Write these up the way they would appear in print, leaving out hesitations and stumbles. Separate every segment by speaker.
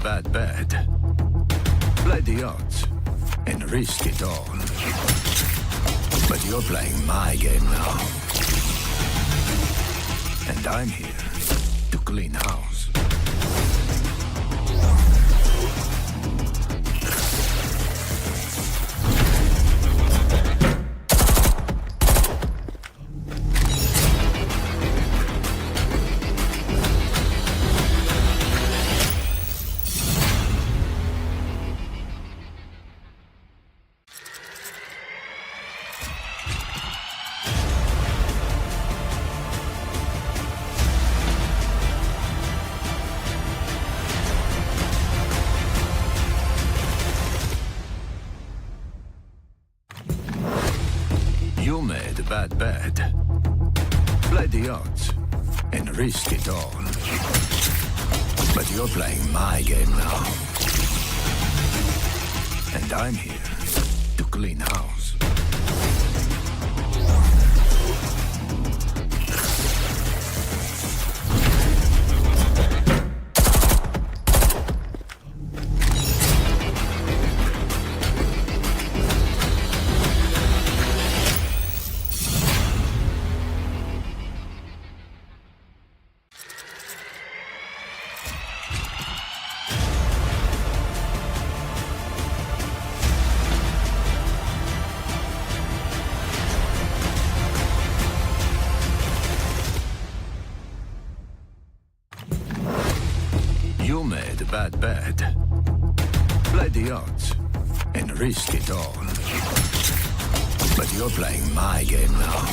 Speaker 1: bad bet. Play the odds and risk it all. But you're playing my game now. And I'm here to clean house. You made a bad bet. Play the odds and risk it all. But you're playing my game now. And I'm here to clean house. You made a bad bet. Play the odds and risk it all. But you're playing my game now.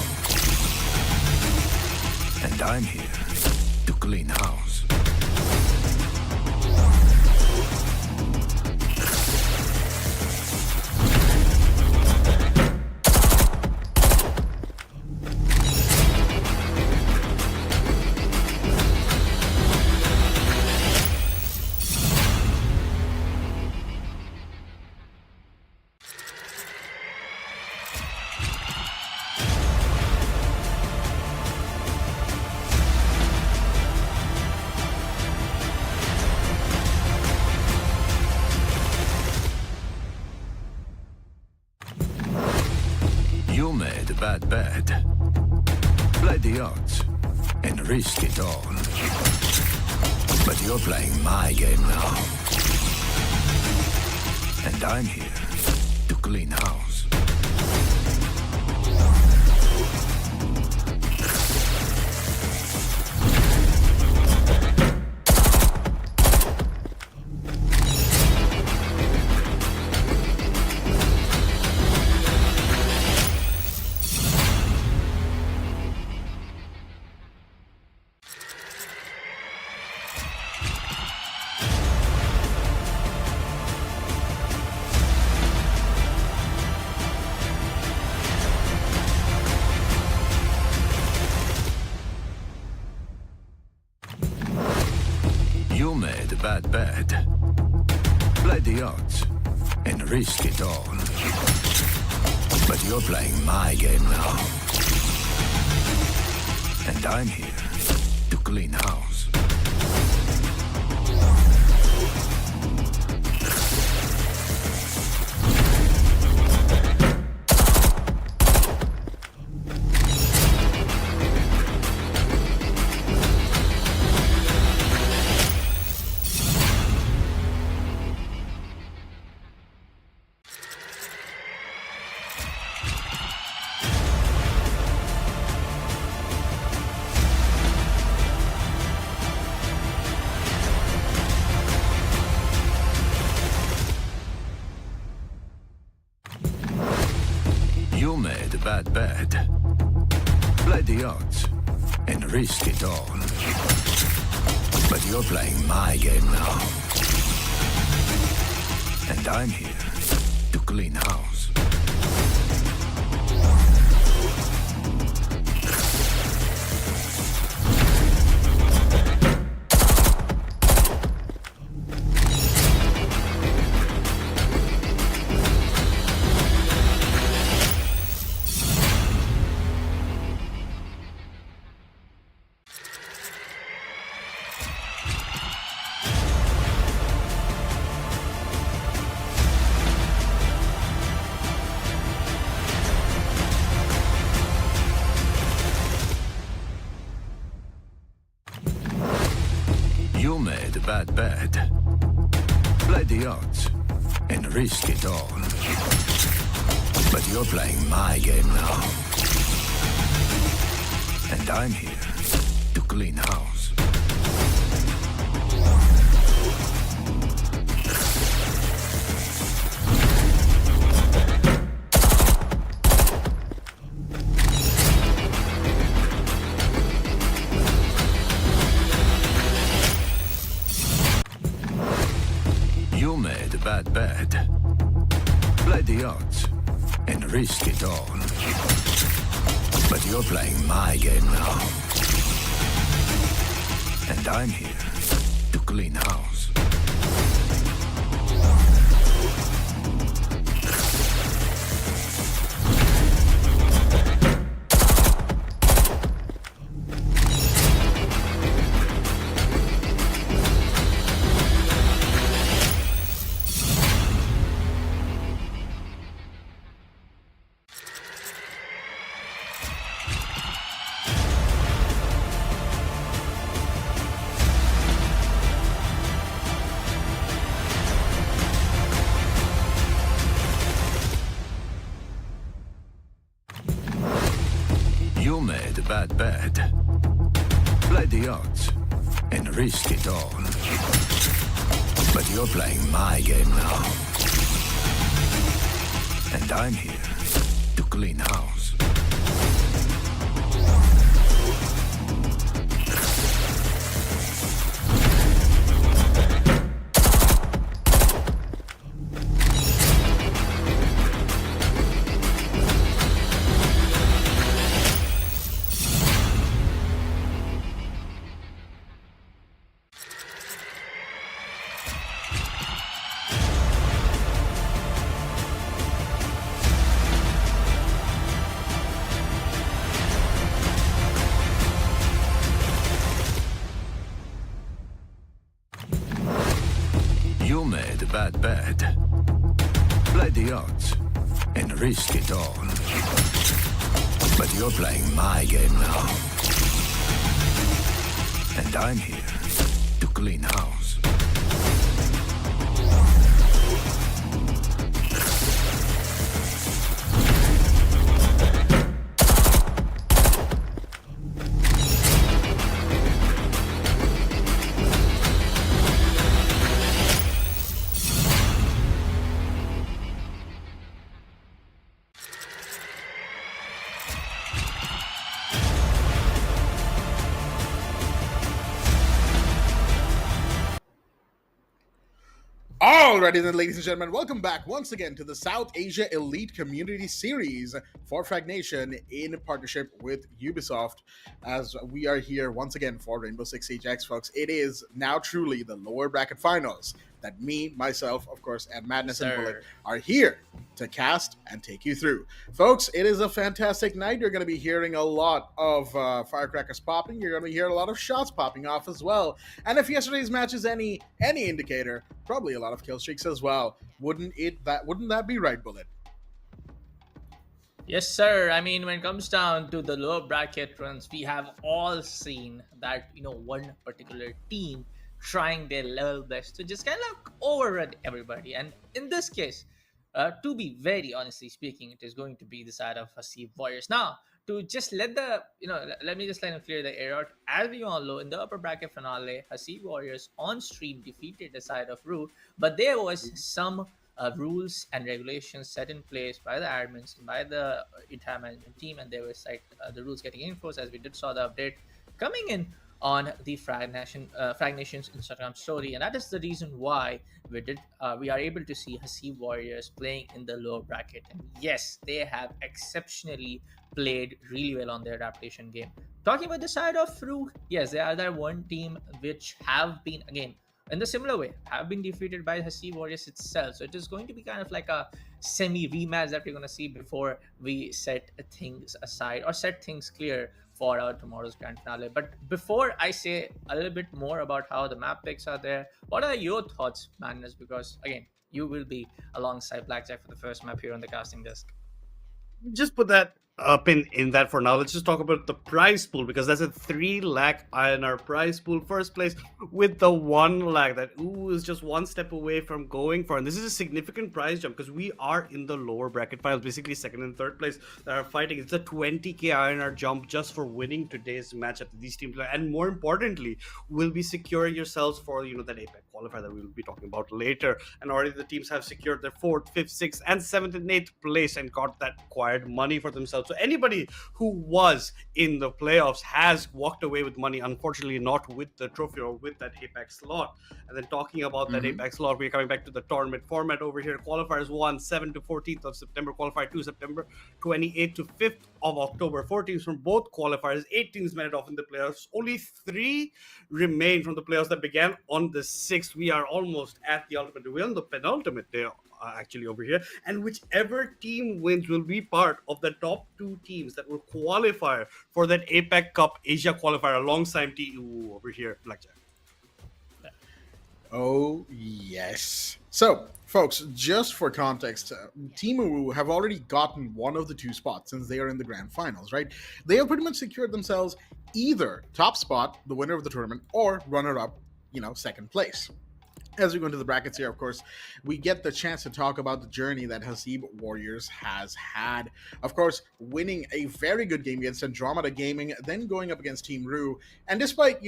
Speaker 1: And I'm here to clean house. You made a bad bet. Play the odds and risk it all. But you're playing my game now. And I'm here to clean house. You made a bad bet. Play the odds and risk it all. But you're playing my game now. And I'm here to clean house. You made a bad bet. Play the odds and risk it all. But you're playing my game now. And I'm here to clean house. made a bad bet. Play the odds and risk it all. But you're playing my game now. And I'm here to clean house. You made a bad bet. Play the odds and risk it all. But you're playing my game now. And I'm here to clean house. You made a bad bet. Play the odds and risk it all. But you're playing my game now. And I'm here to clean house. You made a bad bet. Play the odds and risk it all. But you're playing my game now. And I'm here to clean house.
Speaker 2: Alrighty then, ladies and gentlemen, welcome back once again to the South Asia Elite Community Series for Frag Nation in partnership with Ubisoft. As we are here once again for Rainbow Six Siege X, folks, it is now truly the lower bracket finals that me, myself, of course, and Madness and Bullet are here to cast and take you through. Folks, it is a fantastic night. You're going to be hearing a lot of firecrackers popping. You're going to be hearing a lot of shots popping off as well. And if yesterday's match is any indicator, probably a lot of kill streaks as well. Wouldn't that be right, Bullet?
Speaker 3: Yes, sir. I mean, when it comes down to the lower bracket runs, we have all seen that, one particular team trying their level best to just kind of overrun everybody. And in this case, to be very honestly speaking, it is going to be the side of Hasib Warriors. Now, to just let me just clear the air out. As we all know, in the upper bracket finale, Hasib Warriors on stream defeated the side of RUE, but there was some rules and regulations set in place by the admins, by the entire management team, and there was the rules getting enforced as we did saw the update coming in on the Frag Nation's Instagram story, and that is the reason why we are able to see Hasib Warriors playing in the lower bracket. And yes, they have exceptionally played really well on their adaptation game. Talking about the side of RUE, yes, they are that one team which have been, again, in the similar way, have been defeated by Hasib Warriors itself. So it is going to be kind of like a semi-rematch that we're going to see before we set things aside or set things clear for our tomorrow's grand finale. But before I say a little bit more about how the map picks are there, what are your thoughts, Madness? Because again, you will be alongside Blackjack for the first map here on the casting desk.
Speaker 4: Just put that up in that for now. Let's just talk about the prize pool, because that's a 3 lakh INR prize pool. First place with the 1 lakh that is just one step away from going for. And this is a significant prize jump because we are in the lower bracket finals, basically second and third place that are fighting. It's a 20k INR jump just for winning today's match at these teams. And more importantly, will be securing yourselves for that APAC qualifier that we will be talking about later. And already the teams have secured their 4th, 5th, 6th, and 7th and 8th place and got that required money for themselves. So anybody who was in the playoffs has walked away with money, unfortunately not with the trophy or with that APAC slot. And then talking about that APAC slot, we're coming back to the tournament format over here. Qualifiers 1, 7 to 14th of September. Qualifier 2, September 28th to 5th of October. 4 teams from both qualifiers. 8 teams made it off in the playoffs. Only 3 remain from the playoffs that began on the 6th. We are almost at the ultimate. We're on the penultimate day actually over here, and whichever team wins will be part of the top 2 teams that will qualify for that APAC Cup Asia qualifier alongside TU over here, Blackjack.
Speaker 2: Oh, yes. So, folks, just for context, Team RUE have already gotten one of the 2 spots since they are in the grand finals, right? They have pretty much secured themselves either top spot, the winner of the tournament, or runner-up, second place. As we go into the brackets here, of course, we get the chance to talk about the journey that Hasib Warriors has had. Of course, winning a very good game against Andromeda Gaming, then going up against Team RUE, and despite,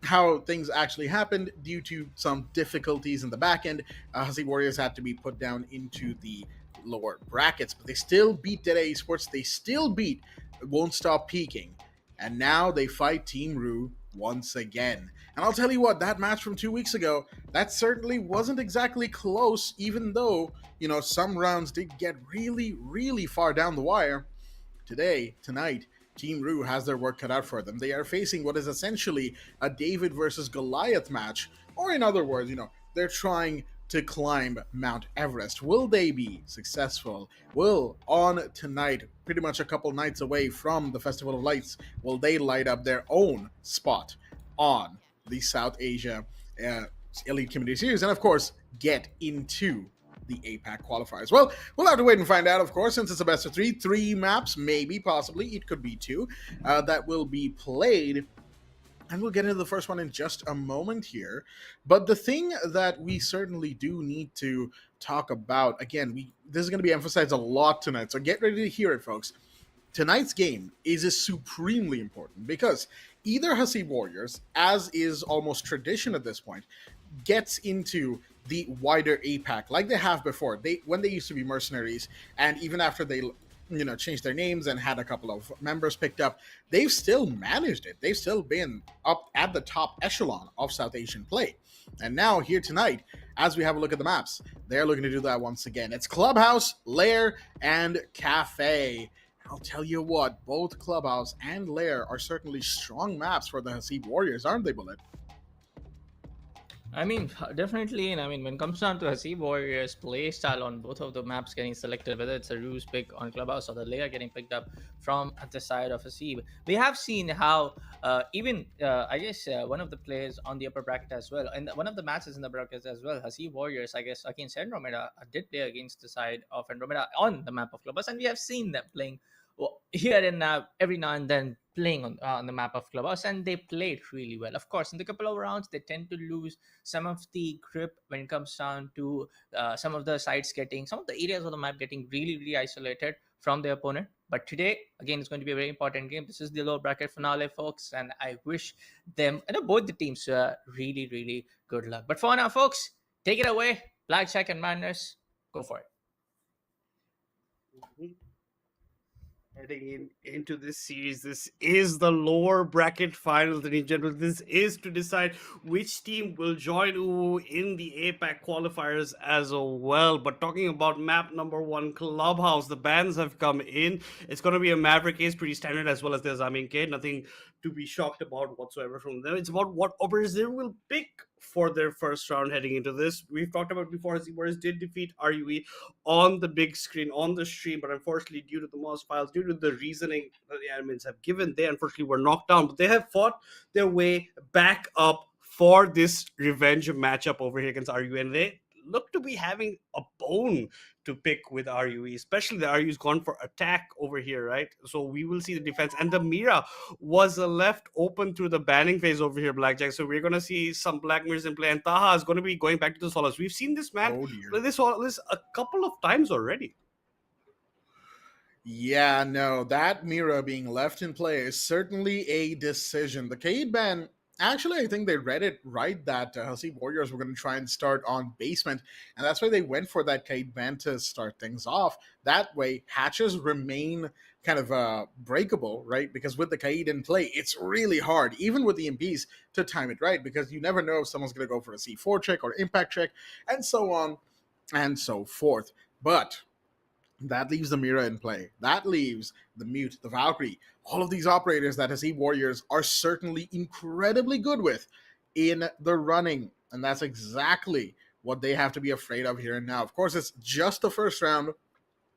Speaker 2: how things actually happened due to some difficulties in the back end, Hasib Warriors had to be put down into the lower brackets, but they still beat Dead Esports, they still beat Won't Stop Peaking, and now they fight Team RUE once again. And I'll tell you what, that match from 2 weeks ago, that certainly wasn't exactly close, even though, some rounds did get really, really far down the wire. Tonight, Team RUE has their work cut out for them. They are facing what is essentially a David versus Goliath match, or in other words, they're trying to climb Mount Everest. Will they be successful? Will, on tonight, pretty much a couple nights away from the Festival of Lights, will they light up their own spot on the South Asia Elite Community Series, and of course, get into the APAC qualifiers? Well, we'll have to wait and find out, of course, since it's a best of 3 maps, maybe, possibly, it could be 2, that will be played. And we'll get into the first one in just a moment here. But the thing that we certainly do need to talk about, again, this is going to be emphasized a lot tonight, so get ready to hear it, folks. Tonight's game is supremely important because either Hasib Warriors, as is almost tradition at this point, gets into the wider APAC like they have before. When they used to be mercenaries, and even after they changed their names and had a couple of members picked up, they've still managed it. They've still been up at the top echelon of South Asian play. And now here tonight, as we have a look at the maps, they're looking to do that once again. It's Clubhouse, Lair, and Cafe. I'll tell you what, both Clubhouse and Lair are certainly strong maps for the Hasib Warriors, aren't they, Bullet?
Speaker 3: I mean, definitely. And I mean, when it comes down to Hasib Warriors' play style on both of the maps getting selected, whether it's a RUE's pick on Clubhouse or the Lair getting picked up from the side of Hasib, we have seen how I guess one of the players on the upper bracket as well, and one of the matches in the bracket as well, Hasib Warriors, I guess, against Andromeda, did play against the side of Andromeda on the map of Clubhouse, and we have seen them playing here and now, every now and then, playing on the map of Clubhouse, and they played really well. Of course, in the couple of rounds, they tend to lose some of the grip when it comes down to some of the sides some of the areas of the map getting really, really isolated from their opponent. But today, again, it's going to be a very important game. This is the lower bracket finale, folks, and I wish them, both the teams, really, really good luck. But for now, folks, take it away. Blackjack and Madness, go for it.
Speaker 4: Heading into this series, this is the lower bracket finals, and in general, this is to decide which team will join in the APAC qualifiers as well. But talking about map number 1, Clubhouse, the bans have come in. It's going to be a Maverick Ace, pretty standard, as well as there's Amin K. Nothing to be shocked about whatsoever from them. It's about what Brazil will pick for their first round heading into this. We've talked about before, Warriors did defeat RUE on the big screen, on the stream, but unfortunately, due to the MOS files, due to the reasoning that the admins have given, they unfortunately were knocked down. But they have fought their way back up for this revenge matchup over here against RUE, and they look to be having a bone to pick with RUE, especially the RUE's gone for attack over here, right? So we will see the defense. And the Mira was left open through the banning phase over here, Blackjack. So we're going to see some Black Mirrors in play. And Taha is going to be going back to the solos. We've seen this man
Speaker 2: Oh dear.
Speaker 4: play this solos a couple of times already.
Speaker 2: Yeah, no, that Mira being left in play is certainly a decision. The Cade ban, actually, I think they read it right that Hasib Warriors were going to try and start on basement, and that's why they went for that Cade ban to start things off. That way, hatches remain kind of breakable, right? Because with the Cade in play, it's really hard, even with the MPs, to time it right, because you never know if someone's going to go for a C4 check or impact check, and so on and so forth. But that leaves the Mira in play. That leaves the Mute, the Valkyrie, all of these operators that Hasib Warriors are certainly incredibly good with in the running. And that's exactly what they have to be afraid of here and now. Of course, it's just the first round.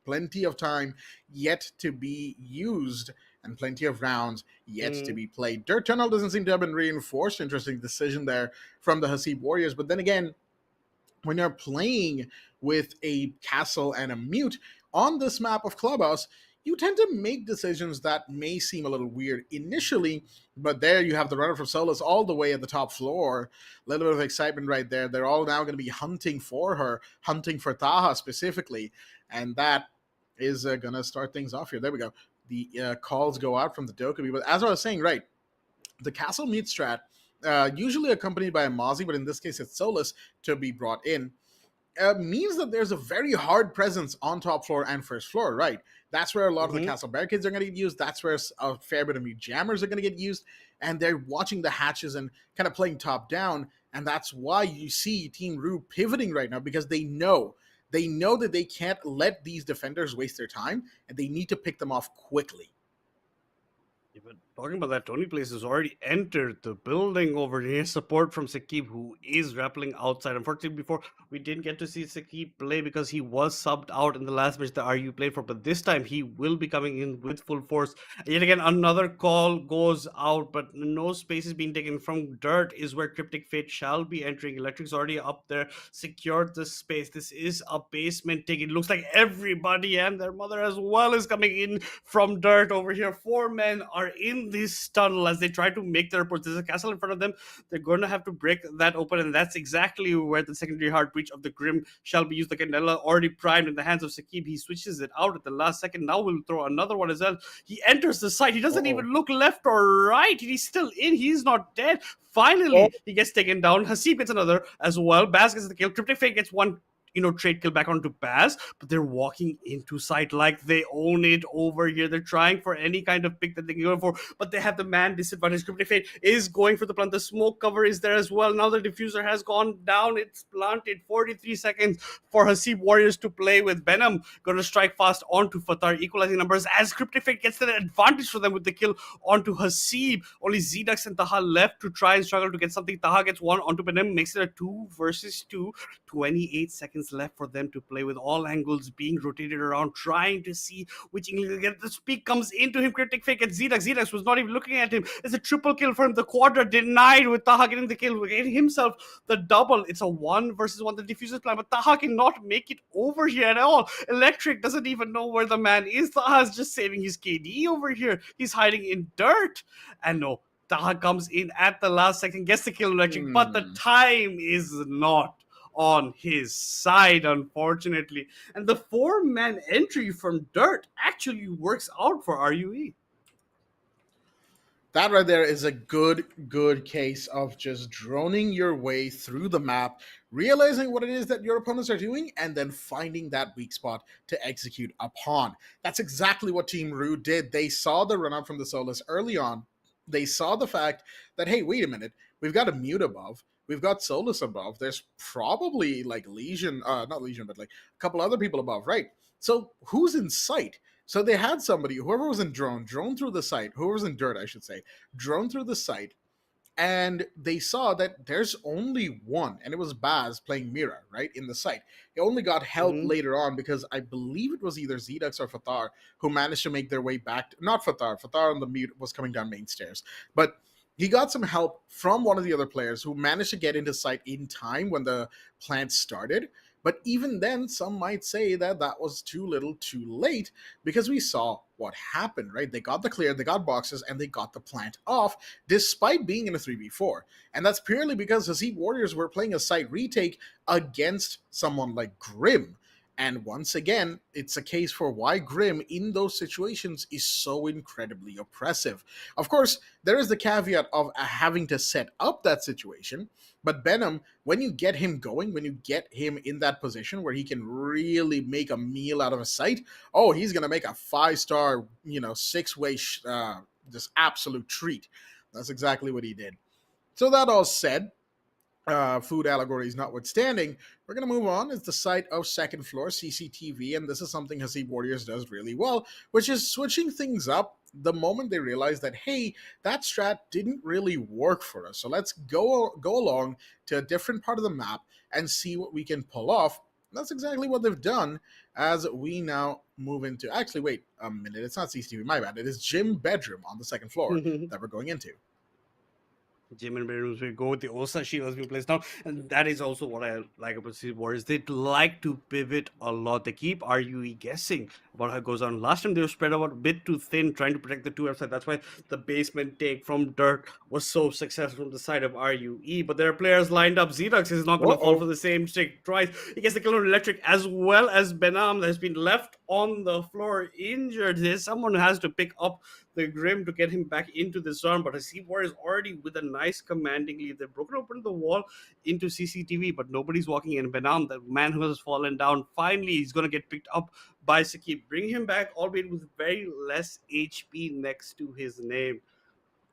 Speaker 2: Plenty of time yet to be used and plenty of rounds yet to be played. Dirt Tunnel doesn't seem to have been reinforced. Interesting decision there from the Hasib Warriors. But then again, when you're playing with a castle and a mute on this map of Clubhouse, you tend to make decisions that may seem a little weird initially, but there you have the runner from Solus all the way at the top floor. A little bit of excitement right there. They're all now going to be hunting for her, hunting for Taha specifically, and that is going to start things off here. There we go. The calls go out from the Dokkaebi, but as I was saying, right, the castle mute strat, usually accompanied by a Mozzie, but in this case it's Solus to be brought in, means that there's a very hard presence on top floor and first floor, right? That's where a lot of the castle barricades are going to get used. That's where a fair bit of mute jammers are going to get used. And they're watching the hatches and kind of playing top down. And that's why you see Team RUE pivoting right now, because they know that they can't let these defenders waste their time, and they need to pick them off quickly.
Speaker 4: Yeah, but talking about that, Tony Place has already entered the building over here. Support from Sakib, who is rappelling outside. Unfortunately, before we didn't get to see Sakib play because he was subbed out in the last match the RU played for. But this time he will be coming in with full force. Yet again, another call goes out, but no space is being taken from Dirt. Is where Cryptic Fate shall be entering. Electric's already up there, secured the space. This is a basement take. It looks like everybody and their mother as well is coming in from Dirt over here. 4 men are in this tunnel as they try to make their reports. There's a castle in front of them. They're going to have to break that open, and that's exactly where the secondary hard breach of the Grim shall be used. The Candela already primed in the hands of Sakib. He switches it out at the last second. Now we'll throw another one as well. He enters the site. He doesn't even look left or right. He's still in. He's not dead. Finally, he gets taken down. Hasib gets another as well. Baz gets the kill. Cryptic Fate gets one trade kill back onto Baz, but they're walking into sight like they own it over here. They're trying for any kind of pick that they can go for, but they have the man disadvantage. Cryptic Fate is going for the plant. The smoke cover is there as well. Now the diffuser has gone down. It's planted. 43 seconds for Hasib Warriors to play with. Venom going to strike fast onto Fatar, equalizing numbers as Cryptic Fate gets the advantage for them with the kill onto Hasib. Only Zedux and Taha left to try and struggle to get something. Taha gets one onto Venom, makes it a 2 versus 2. 28 seconds left for them to play with all angles being rotated around, trying to see which angle they get. The speak comes into him. Cryptic Fake at Zedux. Zedux was not even looking at him. It's a triple kill for him. The quadra denied with Taha getting the kill, getting himself the double. It's a 1 versus 1. The diffuser plan, but Taha cannot make it over here at all. Electric doesn't even know where the man is. Taha's just saving his KD over here. He's hiding in Dirt. And no, Taha comes in at the last second, gets the kill Electric, but the time is not on his side, unfortunately. And the 4-man entry from Dirt actually works out for RUE.
Speaker 2: That right there is a good case of just droning your way through the map, realizing what it is that your opponents are doing, and then finding that weak spot to execute upon. That's exactly what Team RUE did. They saw the run-up from the Solus early on. They saw the fact that, hey, wait a minute, we've got a mute above. We've got Solus above. There's probably like Legion, not Legion, but like a couple other people above, right? So who's in sight? So they had somebody, whoever was in drone through the site, whoever was in Dirt, I should say, drone through the site, and they saw that there's only one, and it was Baz playing Mira, right, in the site. He only got help later on because I believe it was either Zedux or Fatar who managed to make their way back. Not Fatar. Fatar on the mute was coming down main stairs. But he got some help from one of the other players who managed to get into sight in time when the plant started. But even then, some might say that that was too little too late, because we saw what happened, right? They got the clear, they got boxes, and they got the plant off despite being in a 3v4. And that's purely because Hasib Warriors were playing a site retake against someone like Grim. And once again, it's a case for why Grim in those situations is so incredibly oppressive. Of course, there is the caveat of having to set up that situation, but Benham, when you get him going, when you get him in that position where he can really make a meal out of a site, oh, he's going to make a 5-star, 6-way, just absolute treat. That's exactly what he did. So that all said, food allegories notwithstanding, we're going to move on. It's the site of second floor CCTV, and this is something Hasib Warriors does really well, which is switching things up the moment they realize that, hey, that strat didn't really work for us. So let's go along to a different part of the map and see what we can pull off. And that's exactly what they've done as we now move into... Actually, wait a minute. It's not CCTV. My bad. It is gym bedroom on the second floor that we're going into.
Speaker 4: Gym and bedrooms will go with the Osa shields being placed down, and that is also what I like about Hasib Warriors. They like to pivot a lot. They keep RUE guessing about how it goes on. Last time they were spread out a bit too thin, trying to protect the two outside. That's why the basement take from Dirt was so successful from the side of RUE. But there are players lined up. Zedux is not going to fall for the same trick twice. He gets the kill on Electric, as well as Benam that has been left on the floor injured. There's someone who has to pick up the Grim to get him back into this round, but Hasib Warriors already with a nice commanding lead. They've broken open the wall into CCTV, but nobody's walking in. Benam, the man who has fallen down, finally he's going to get picked up by Sakib. Bring him back, albeit with very less HP next to his name.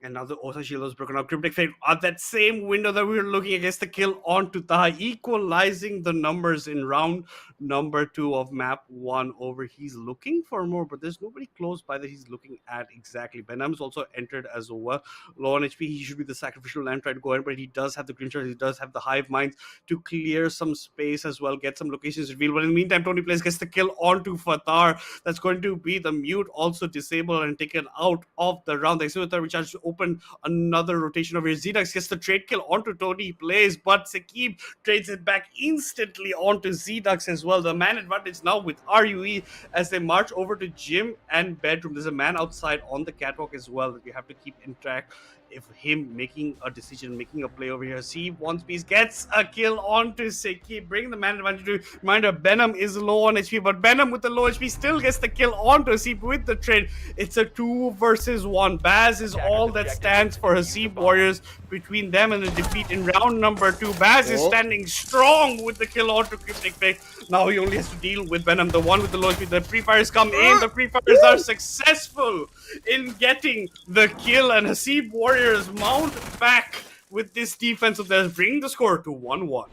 Speaker 4: And now the Osa shield was broken up. Cryptic Fate at that same window that we were looking against the kill onto Taha, equalizing the numbers in round number 2 of map 1 over. He's looking for more, but there's nobody close by that he's looking at exactly. Benham's also entered as well. Low on HP, he should be the sacrificial lamb trying to go in, but he does have the green shot, he does have the hive minds to clear some space as well, get some locations revealed. But in the meantime, Tony Place gets the kill onto Fatar. That's going to be the mute also disabled and taken out of the round. The Executor recharge to open another rotation over here. Zedux gets the trade kill onto Tony Plays, but Sakib trades it back instantly onto Zedux as well. The man advantage now with RUE as they march over to gym and bedroom. There's a man outside on the catwalk as well that you have to keep in track of him making a decision, making a play over here. See, one piece gets a kill onto Sakib, bring the man advantage to reminder Benham is low on HP, but Benham with the low HP still gets the kill onto Hasib with the trade. It's a 2 versus 1. Baz is all that stands for Hasib Warriors between them and the defeat in round number 2. Baz is standing strong with the kill onto Cryptic Fate. Now he only has to deal with Benham, the one with the low HP. The pre-fires come in. The pre-fires are successful in getting the kill, and Hasib Warriors mount back with this defense of theirs, bringing the score to 1-1.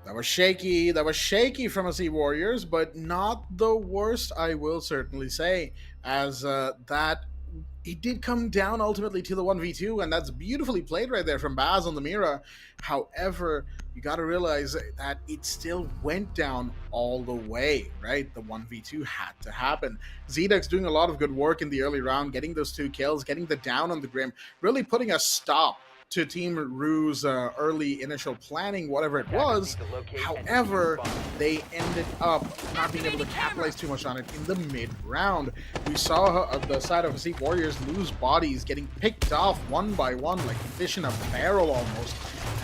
Speaker 2: That was shaky. That was shaky from Hasib Warriors, but not the worst, I will certainly say, as that it did come down ultimately to the 1v2, and that's beautifully played right there from Baz on the Mira. However, you got to realize that it still went down all the way, right? The 1v2 had to happen. Zedux doing a lot of good work in the early round, getting those 2 kills, getting the down on the Grim, really putting a stop to Team RUE's early initial planning, whatever it was. However, they ended up not being able to capitalize too much on it in the mid-round. We saw the side of Hasib Warriors lose bodies, getting picked off one by one like fish in a barrel almost.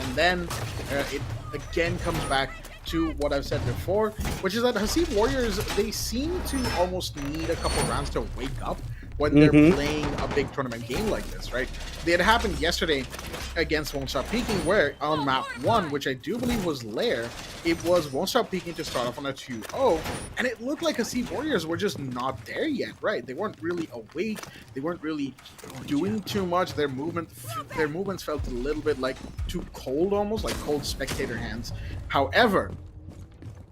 Speaker 2: And then it again comes back to what I've said before, which is that Hasib Warriors, they seem to almost need a couple rounds to wake up when they're playing a big tournament game like this, right? It happened yesterday against Won't Stop Peeking, where on map 1, which I do believe was Lair, it was Won't Stop Peeking to start off on a 2-0, and it looked like Hasib Warriors were just not there yet, right? They weren't really awake, they weren't really doing too much. Their movements felt a little bit like too cold, almost like cold spectator hands. However,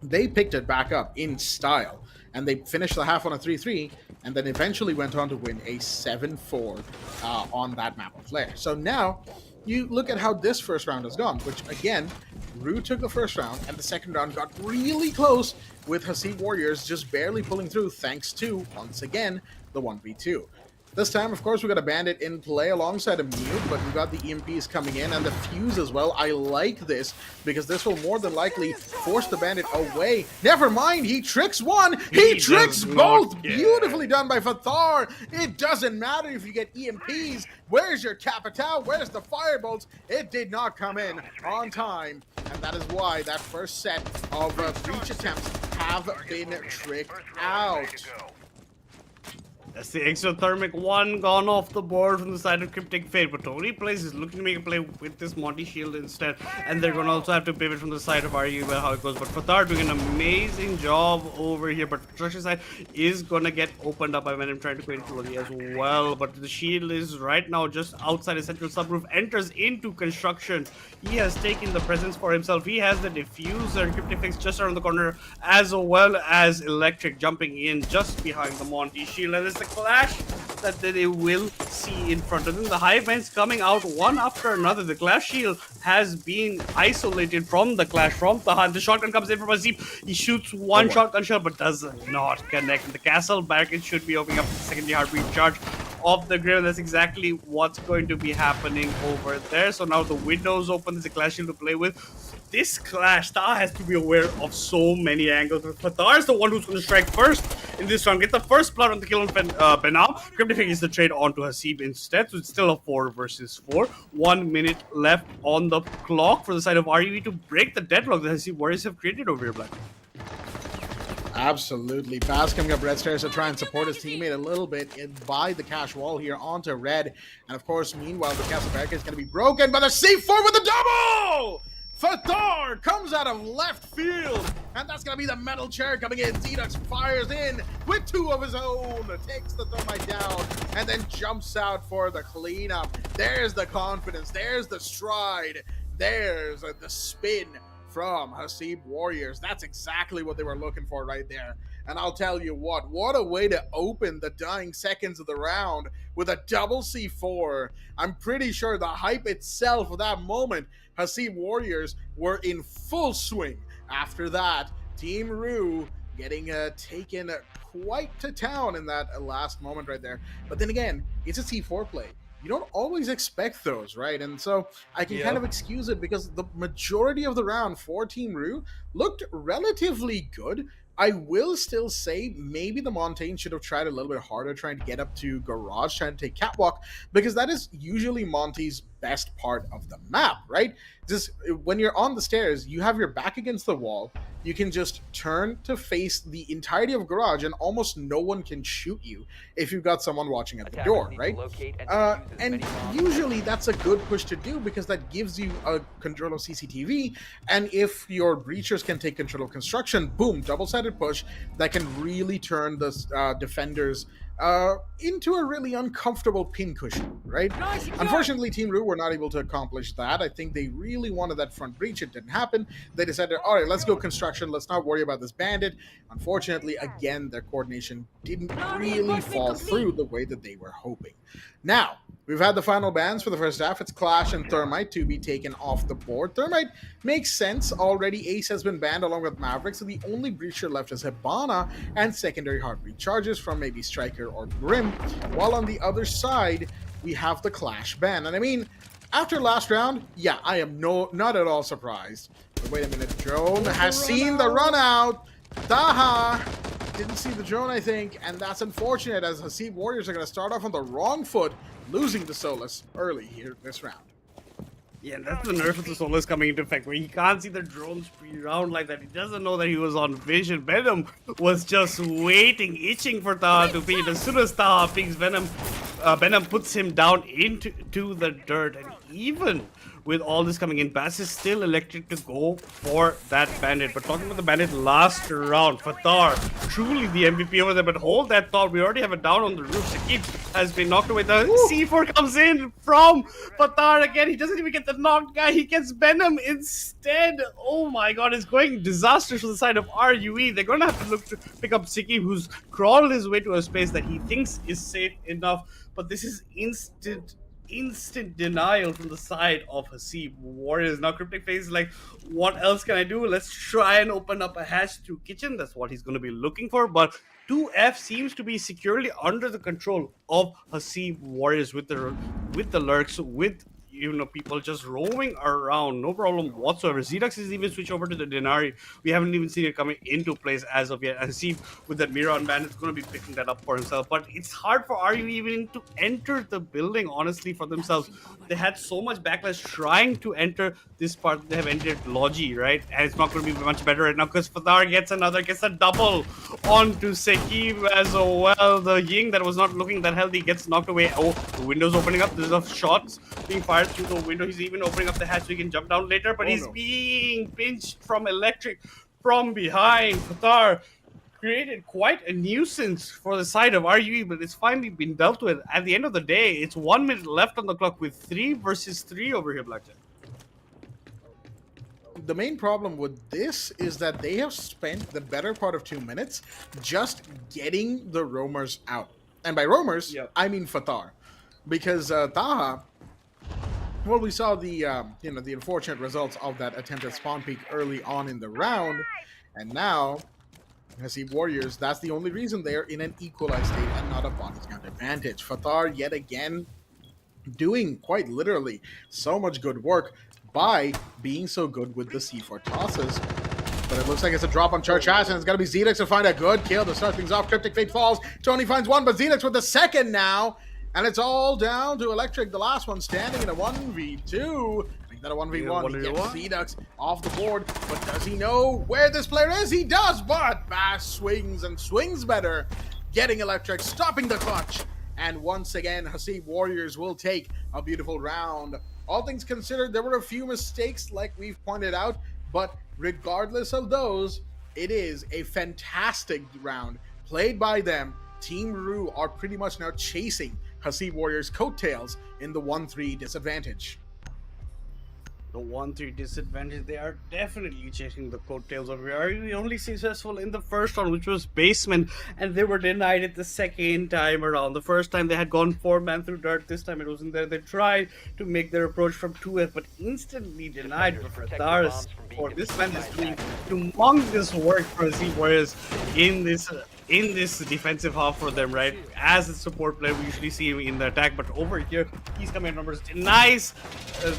Speaker 2: they picked it back up in style, and they finished the half on a 3-3, and then eventually went on to win a 7-4 on that map of Lair. So now, you look at how this first round has gone, which again, RUE took the first round, and the second round got really close with Hasib Warriors just barely pulling through thanks to, once again, the 1v2. This time, of course, we got a Bandit in play alongside a Mute, but we got the EMPs coming in and the Fuse as well. I like this because this will more than likely force the Bandit away. Never mind, he tricks one, he tricks both. Beautifully done by Fathar. It doesn't matter if you get EMPs. Where's your Capital? Where's the Firebolts? It did not come in on time, and that is why that first set of breach attempts have been tricked out.
Speaker 4: That's the exothermic one gone off the board from the side of Cryptic Fate, but Tony Place is looking to make a play with this Monty Shield instead, and they're going to also have to pivot from the side of RUE about how it goes. But Fathar doing an amazing job over here, but construction side is going to get opened up by Venom trying to go into Lodi as well, but the Shield is right now just outside his central subroof, enters into construction. He has taken the presence for himself. He has the diffuser, Cryptic Fate just around the corner, as well as Electric jumping in just behind the Monty Shield, and it's the clash that they will see in front of them. The hive minds coming out one after another. The clash shield has been isolated from the clash, from the hunt. The shotgun comes in from Hasib. He shoots one shotgun shot but does not connect. The castle barricade should be opening up the secondary heartbeat charge of the grave. That's exactly what's going to be happening over there. So now the window's open. There's a clash shield to play with. This clash, Taha has to be aware of so many angles. Fathar is the one who's going to strike first in this round. Get the first blood on the kill on Benam. Cryptic is the trade onto Hasib instead. So it's still a 4 versus 4. 1 minute left on the clock for the side of RUE to break the deadlock that Hasib Warriors have created over here, Black.
Speaker 2: Absolutely. Baz coming up red stairs to try and support his teammate a little bit by the cash wall here onto red. And of course, meanwhile, the castle barricade is going to be broken by the C4 with the double! Fathar comes out of left field, and that's going to be the metal chair coming in. Zedux fires in with 2 of his own, takes the thermite down, and then jumps out for the cleanup. There's the confidence, there's the stride, there's the spin from Hasib Warriors. That's exactly what they were looking for right there. And I'll tell you what a way to open the dying seconds of the round with a double C4. I'm pretty sure the hype itself of that moment, Hasib Warriors were in full swing. After that, Team RUE getting taken quite to town in that last moment right there. But then again, it's a C4 play. You don't always expect those, right? And so I can kind of excuse it because the majority of the round for Team RUE looked relatively good. I will still say maybe the Montaigne should have tried a little bit harder trying to get up to Garage, trying to take Catwalk, because that is usually Monty's best part of the map, right? Just when you're on the stairs, you have your back against the wall. You can just turn to face the entirety of Garage and almost no one can shoot you if you've got someone watching at the door, right? And usually that's a good push to do because that gives you a control of CCTV, and if your breachers can take control of construction, boom, double-sided push that can really turn the defenders into a really uncomfortable pincushion, right? Unfortunately, Team RUE were not able to accomplish that. I think they really wanted that front breach. It didn't happen. They decided, all right, let's go construction. Let's not worry about this bandit. Unfortunately, again, their coordination didn't really fall through the way that they were hoping. Now, we've had the final bans for the first half. It's Clash and Thermite to be taken off the board. Thermite makes sense. Already Ace has been banned along with Maverick, so the only breacher left is Hibana and secondary heartbeat charges from maybe Striker or Grim, while on the other side, we have the Clash ban. And I mean, after last round, yeah, I am not at all surprised. But wait a minute, Drone has seen the run out. Taha didn't see the drone, I think, and that's unfortunate as Hasib Warriors are going to start off on the wrong foot, losing the Solus early here this round.
Speaker 4: Yeah, that's the nerf of the Solus coming into effect, where he can't see the drones pre-round like that. He doesn't know that he was on vision. Venom was just waiting, itching for Taha to beat. As soon as Taha pings Venom, Venom puts him down into the dirt. And even with all this coming in, Bass is still elected to go for that bandit. But talking about the bandit last round, Fathar, truly the MVP over there. But hold that thought, we already have it down on the roof. Shakib has been knocked away. The C4 comes in from Fathar again. He doesn't even get the knocked guy. He gets Venom instead. Oh my god, it's going disastrous for the side of RUE. They're going to have to look to pick up Shakib, who's crawled his way to a space that he thinks is safe enough. But this is instant instant denial from the side of Hasib Warriors. Now Cryptic Face is like, what else can I do? Let's try and open up a hatch to kitchen. That's what he's going to be looking for. But 2F seems to be securely under the control of Hasib Warriors with the lurks, with people just roaming around, no problem whatsoever. Zedux is even switched over to the Denari. We haven't even seen it coming into place as of yet. And see, with that Miron ban, it's going to be picking that up for himself. But it's hard for RUE even to enter the building, honestly, for themselves. They had so much backlash trying to enter this part. They have entered Logi, right? And it's not going to be much better right now because Fadar gets a double onto Sekib as well. The Ying that was not looking that healthy gets knocked away. Oh, the window's opening up. There's enough shots being fired through the window. He's even opening up the hatch so he can jump down later, but he's being pinched from Electric from behind. Qatar created quite a nuisance for the side of RUE, but it's finally been dealt with. At the end of the day, it's 1 minute left on the clock with 3 versus 3 over here, Blackjack.
Speaker 2: The main problem with this is that they have spent the better part of 2 minutes just getting the roamers out. And by roamers, I mean Fatar. Because Taha, well, we saw the the unfortunate results of that attempted spawn peek early on in the round, and now Hasib Warriors, that's the only reason they're in an equalized state and not a body count advantage. Fatar yet again doing quite literally so much good work by being so good with the C4 tosses. But it looks like it's a drop on Church Ash, and it's got to be Zedux to find a good kill to start things off. Cryptic Fate falls. Tony finds one, but Zedux with the second now. And it's all down to Electric, the last one standing in a 1v2. Make that a 1v1. He gets Zedux off the board, but does he know where this player is? He does, but Bash swings and swings better, getting Electric, stopping the clutch. And once again, Hasib Warriors will take a beautiful round. All things considered, there were a few mistakes like we've pointed out, but regardless of those, it is a fantastic round played by them. Team RUE are pretty much now chasing Hasib Warriors' coattails in the 1-3 disadvantage.
Speaker 4: The 1-3 disadvantage, they are definitely chasing the coattails of RUE. Only successful in the first round, which was basement, and they were denied it the second time around. The first time they had gone 4-man through dirt, this time it wasn't there. They tried to make their approach from 2F, but instantly denied. But for this man is doing humongous work for Hasib Warriors in this defensive half for them, right? As a support player, we usually see him in the attack, but over here, he's coming in numbers, denies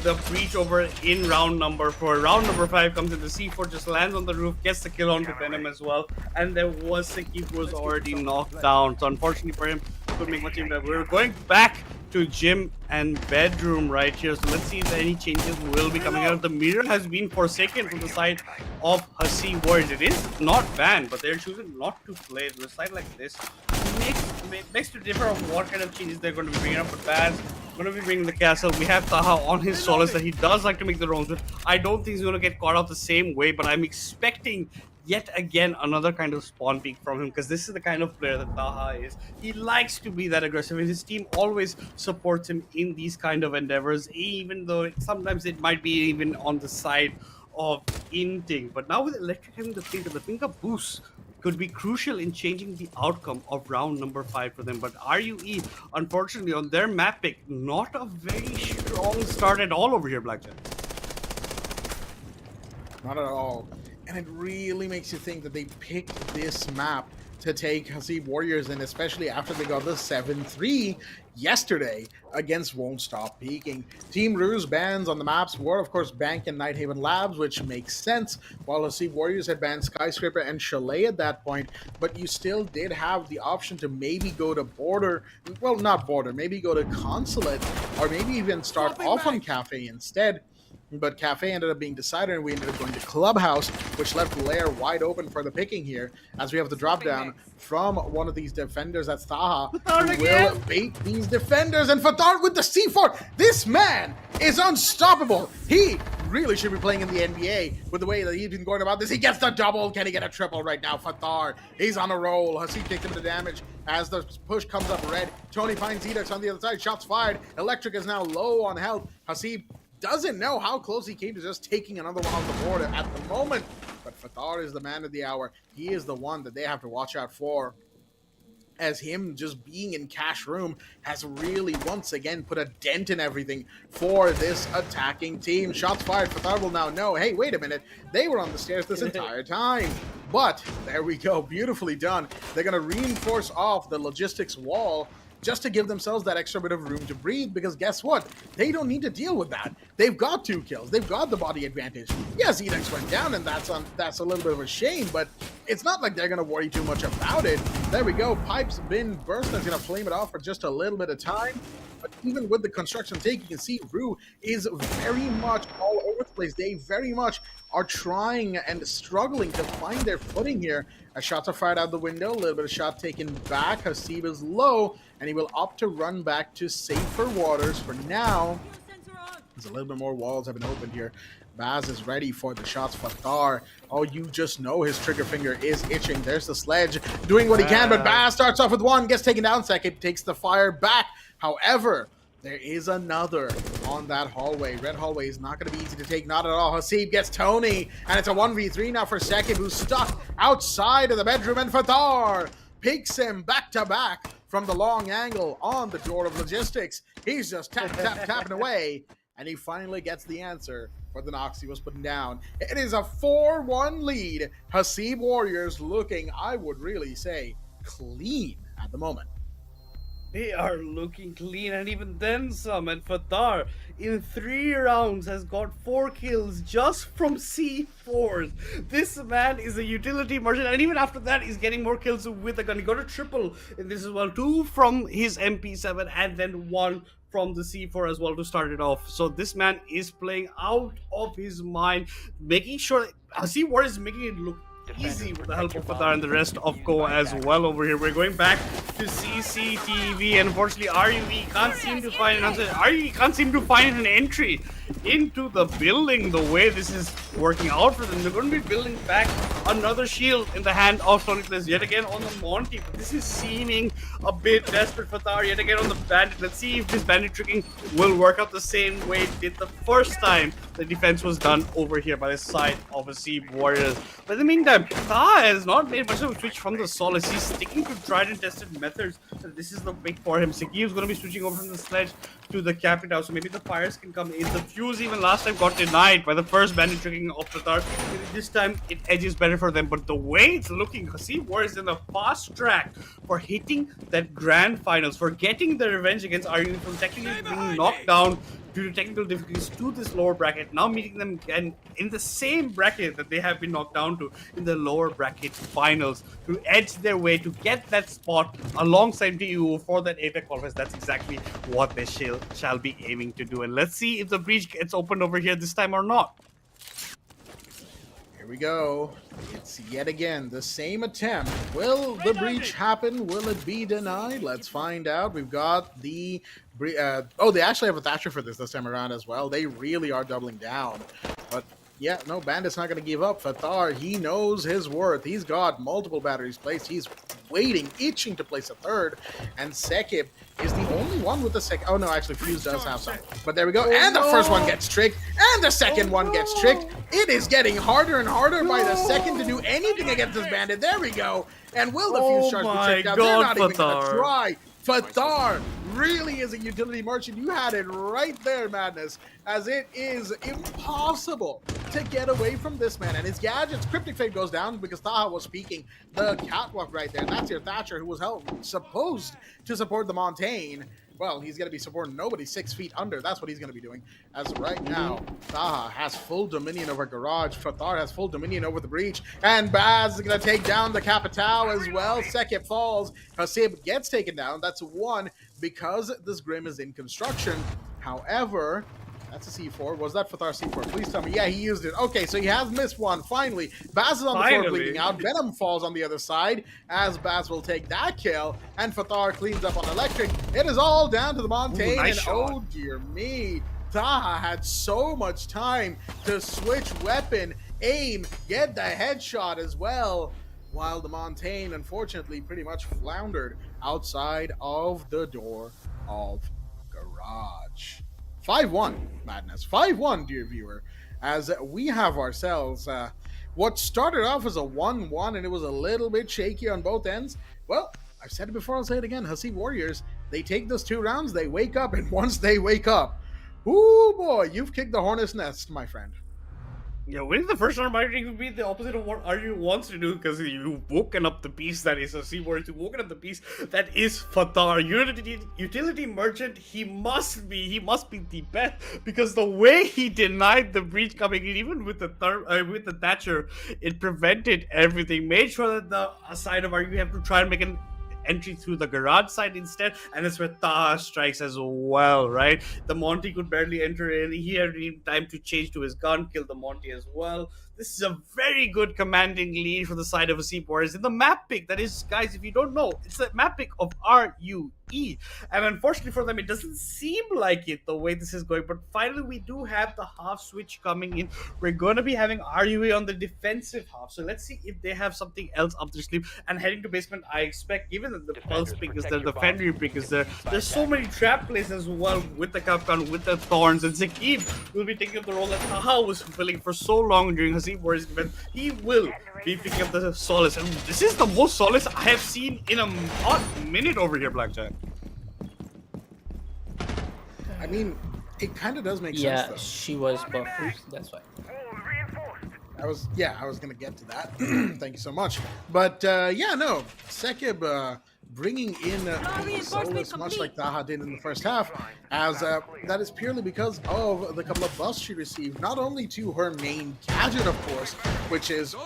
Speaker 4: the breach over in round number 4. Round number 5 comes in, the C4 just lands on the roof, gets the kill onto Venom as well, and there was Sekib was already knocked down. So unfortunately for him, couldn't make much impact. We're going back to gym and bedroom right here, so let's see if any changes will be coming out. The mirror has been forsaken from the side of Hasib Warriors. It is not banned, but they're choosing not to play it. A side like this makes to differ of what kind of changes they're going to be bringing up. But Baz going to be bringing the castle. We have Taha on his solace that he does like to make the rounds, but I don't think he's going to get caught out the same way, but I'm expecting yet again another kind of spawn peak from him, because this is the kind of player that Taha is. He likes to be that aggressive, and his team always supports him in these kind of endeavors, even though sometimes it might be even on the side of inting. But now with Electric having the finger boost could be crucial in changing the outcome of round number 5 for them. But RUE, unfortunately, on their map pick, not a very strong start at all over here, Blackjack.
Speaker 2: Not at all. And it really makes you think that they picked this map to take Hasib Warriors in, especially after they got the 7-3 yesterday against Won't Stop Peaking. Team RUE's bans on the maps were, of course, Bank and Nighthaven Labs, which makes sense, while Hasib Warriors had banned Skyscraper and Chalet at that point, but you still did have the option to maybe go to Border, well, not Border, maybe go to Consulate, or maybe even start off on Cafe instead. But Cafe ended up being decided, and we ended up going to Clubhouse, which left Lair wide open for the picking here, as we have the drop down from one of these defenders. That's Taha, who will bait these defenders, and Fatar with the C4. This man is unstoppable. He really should be playing in the NBA with the way that he's been going about this. He gets the double. Can he get a triple right now? Fatar, he's on a roll. Hasib takes him to damage as the push comes up red. Tony finds Zedux on the other side. Shots fired. Electric is now low on health. Hasib doesn't know how close he came to just taking another one off the board at the moment. But Fatar is the man of the hour. He is the one that they have to watch out for. as him just being in cash room has really once again put a dent in everything for this attacking team. Shots fired. Fathar will now know, hey, wait a minute, they were on the stairs this entire time. But there we go, beautifully done. They're going to reinforce off the logistics wall just to give themselves that extra bit of room to breathe, because guess what? They don't need to deal with that. They've got 2 kills. They've got the body advantage. Yes, Edex went down, and that's a little bit of a shame, but it's not like they're going to worry too much about it. There we go. Pipe's been burst. That's going to flame it off for just a little bit of time. But even with the construction take, you can see RUE is very much all over the place. They very much are trying and struggling to find their footing here. As shots are fired out the window, a little bit of shot taken back. Hasib is low, and he will opt to run back to safer waters for now. There's a little bit more walls have been opened here. Baz is ready for the shots. Fathar, oh, you just know his trigger finger is itching. There's the sledge doing what he can, but Baz starts off with 1, gets taken down. Second takes the fire back. However, there is another on that hallway. Red hallway is not going to be easy to take, not at all. Hasib gets Tony, and it's a 1v3 now for Second, who's stuck outside of the bedroom, and Fathar picks him back to back from the long angle on the door of logistics. He's just tapping away, and he finally gets the answer for the knocks he was putting down. It is a 4-1 lead. Hasib Warriors looking, I would really say, clean at the moment.
Speaker 4: They are looking clean, and even then some. And Fathar, in 3 rounds, has got 4 kills just from C4s. This man is a utility merchant, and even after that, he's getting more kills with a gun. He got a triple in this as well. 2 from his MP7, and then 1 from the C4 as well to start it off. So this man is playing out of his mind, making sure Hasib Warriors is making it look easy with the help of Fathar and the rest of Go as well over here. We're going back to CCTV, and unfortunately RUE can't seem to find an answer. RUE can't seem to find an entry into the building the way this is working out for them. They're going to be building back another shield in the hand of Solidless yet again on the Monty. But this is seeming a bit desperate. Fathar yet again on the Bandit. Let's see if this Bandit tricking will work out the same way it did the first time the defense was done over here by the side of Hasib Warriors. But in the meantime, Taha has not made much of a switch from the Solace. He's sticking to tried and tested methods. So this is the pick for him. Siki is going to be switching over from the sledge to the Capita, so maybe the fires can come in. The fuse even last time got denied by the first Bandit tricking of Fathar. This time it edges better for them, but the way it's looking, Hasib Warriors in the fast track for hitting that grand finals, for getting the revenge against RUE, from technically being knocked down due to technical difficulties to this lower bracket, now meeting them again in the same bracket that they have been knocked down to in the lower bracket finals to edge their way to get that spot alongside DU for that APAC qualifiers. That's exactly what they shall be aiming to do. And let's see if the breach gets opened over here this time or not.
Speaker 2: Here we go. It's yet again the same attempt. Will the breach happen? Will it be denied? Let's find out. We've got the... oh, they actually have a Thatcher for this time around as well. They really are doubling down. But yeah, no, Bandit's not going to give up. Fathar, he knows his worth. He's got multiple batteries placed. He's waiting, itching to place a third. And Sekip is the only one with the second. Oh no, actually Fuse does have some. But there we go. And the first one gets tricked. And the second one gets tricked. It is getting harder and harder by the second to do anything against this Bandit. There we go. And will the Fuse charge be tricked out? They're not even going to try. Fathar really is a utility merchant. You had it right there, Madness, as it is impossible to get away from this man and his gadgets. Cryptic Fate goes down because Taha was speaking the catwalk right there. And that's your Thatcher, who was supposed to support the Montaigne. Well, he's going to be supporting nobody 6 feet under. That's what he's going to be doing. As right now, Taha has full dominion over Garage. Fathar has full dominion over the breach. And Baz is going to take down the Capitao as well. Sekip falls. Hasib gets taken down. That's 1 because this Grim is in construction. However, that's a C4. Was that Fathar C4? Please tell me. Yeah, he used it. Okay, so he has missed 1. Finally, Baz is on the floor bleeding out. Venom falls on the other side as Baz will take that kill. And Fathar cleans up on Electric. It is all down to the Montaigne.
Speaker 4: Nice
Speaker 2: and
Speaker 4: shot.
Speaker 2: oh dear me, Taha had so much time to switch weapon, aim, get the headshot as well. While the Montaigne, unfortunately, pretty much floundered outside of the door of Garage. 5-1, Madness. 5-1, dear viewer, as we have ourselves what started off as a 1-1, and it was a little bit shaky on both ends. Well, I've said it before, I'll say it again. Hasib Warriors, they take those 2 rounds, they wake up, and once they wake up, ooh boy, you've kicked the hornet's nest, my friend.
Speaker 4: Yeah, winning the first round might even be the opposite of what RU wants to do, because you've woken up the beast that is a Seaboard, you've woken up the beast that is Fatar. Utility merchant, he must be the best, because the way he denied the breach coming in, even with the Thatcher, it prevented everything. Made sure that the side of RU have to try and make an entry through the garage side instead, and that's where Taha strikes as well, right? The Monty could barely enter in. He had time to change to his gun, kill the Monty as well. This is a very good commanding lead for the side of a Hasib Warriors. In the map pick, that is, guys, if you don't know, it's the map pick of RUE. And unfortunately for them, it doesn't seem like it the way this is going. But finally, we do have the half switch coming in. We're going to be having RUE on the defensive half. So let's see if they have something else up their sleeve. And heading to basement, I expect, given that the Pulse pick is there, the Fenrir pick is there, there's so many trap plays as well with the Capcom, with the Thorns. And Zakib will be taking up the role that Taha was fulfilling for so long during Hasib Warriors event. He will be picking up the Solace. And this is the most Solace I have seen in a hot minute over here, Blackjack.
Speaker 2: I mean, it kind of does make sense,
Speaker 3: Yeah,
Speaker 2: though.
Speaker 3: she was buffed. That's why.
Speaker 2: I was gonna get to that. Thank you so much. But yeah, no, Sekib bringing in the Solace much like Taha did in the first half, as that is purely because of the couple of buffs she received, not only to her main gadget, of course, which is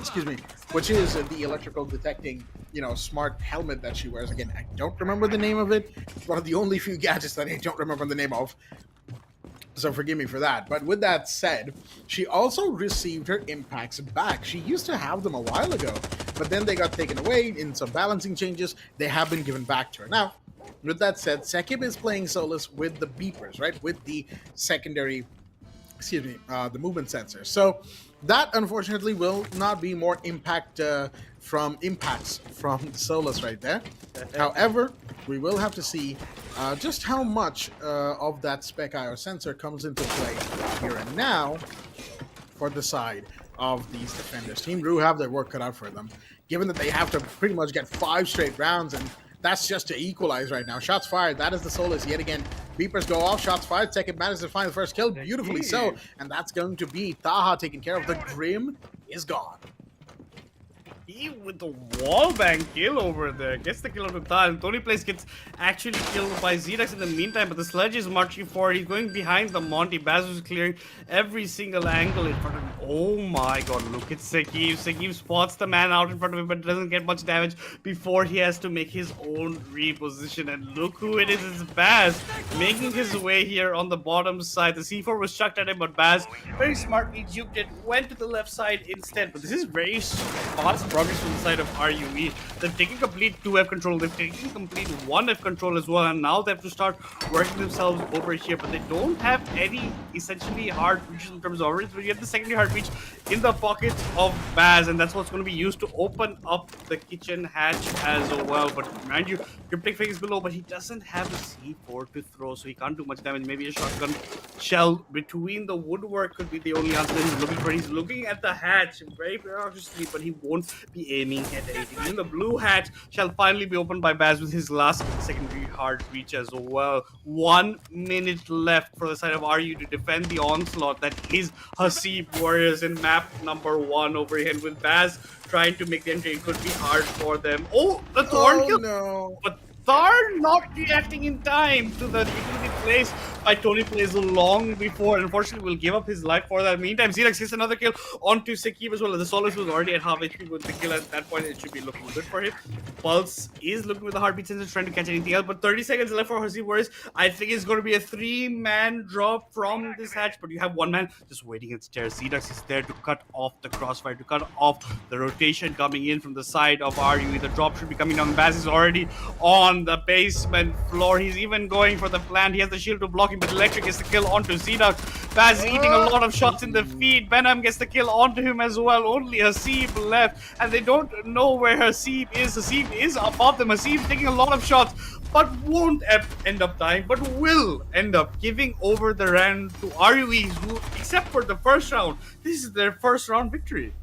Speaker 2: excuse me, which is the electrical detecting, smart helmet that she wears. Again, I don't remember the name of it. It's one of the only few gadgets that I don't remember the name of. So forgive me for that. But with that said, she also received her impacts back. She used to have them a while ago, but then they got taken away in some balancing changes. They have been given back to her. Now, with that said, Sekib is playing Solus with the beepers, right? With the secondary, the movement sensor. So that, unfortunately, will not be more impacts from the Solus right there. However, we will have to see just how much of that spec IR sensor comes into play here and now for the side of these defenders. Team RUE have their work cut out for them, given that they have to pretty much get 5 straight rounds, and that's just to equalize right now. Shots fired. That is the Solus yet again. Beepers go off. Shots fired. Sekib manages to find the first kill. Beautifully so. And that's going to be Taha taken care of. The Grim is gone.
Speaker 4: He with the wallbang kill over there gets the kill of the time. Tony Place gets actually killed by Zedax in the meantime, but the Sledge is marching forward. He's going behind the Monty. Baz is clearing every single angle in front of him. Oh my god, look at Sekib. Sekib spots the man out in front of him, but doesn't get much damage before he has to make his own reposition. And look who it is, it's Baz making his way here on the bottom side. The C4 was chucked at him, but Baz very smartly juked it, went to the left side instead. But this is very fast progress from the side of RUE. They're taking complete 2F control, they've taken complete 1F control as well, and now they have to start working themselves over here, but they don't have any essentially hard reaches in terms of overreach, but you have the secondary hard reach in the pockets of Baz, and that's what's going to be used to open up the kitchen hatch as well. But mind you, Cryptic Fang is below, but he doesn't have a C4 to throw, so he can't do much damage. Maybe a shotgun shell between the woodwork could be the only answer that he's looking for. He's looking at the hatch very cautiously, but he won't be aiming at anything. Even the blue hatch shall finally be opened by Baz with his last secondary hard reach as well. 1 minute left for the side of RU to defend the onslaught that is Hasib Warriors in map number 1 over here. And with Baz trying to make the entry, it could be hard for them. Oh, the Thorn kill!
Speaker 2: No.
Speaker 4: But Thar not reacting in time to the utility plays by Tony Plays long before. Unfortunately, will give up his life for that. Meantime, Xerox gets another kill onto Sekib as well. The Solus was already at half HP with the kill at that point. It should be looking good for him. Pulse is looking with the heartbeat sensor, trying to catch anything else. But 30 seconds left for Hasib Warriors. I think it's going to be a 3-man drop from this hatch. But you have 1 man just waiting at stairs. Xerox is there to cut off the crossfire, to cut off the rotation coming in from the side of RUE. The drop should be coming down. Baz is already on the basement floor. He's even going for the plant. He has the shield to block him, but Electric gets the kill onto Xerox. Baz is eating a lot of shots in the feet. Venom gets the kill onto him as well. Only Hasib left, and they don't know where Hasib is. Hasib is above them. Hasib taking a lot of shots, but won't end up dying, but will end up giving over the round to RUE, who, except for the first round, this is their first round victory.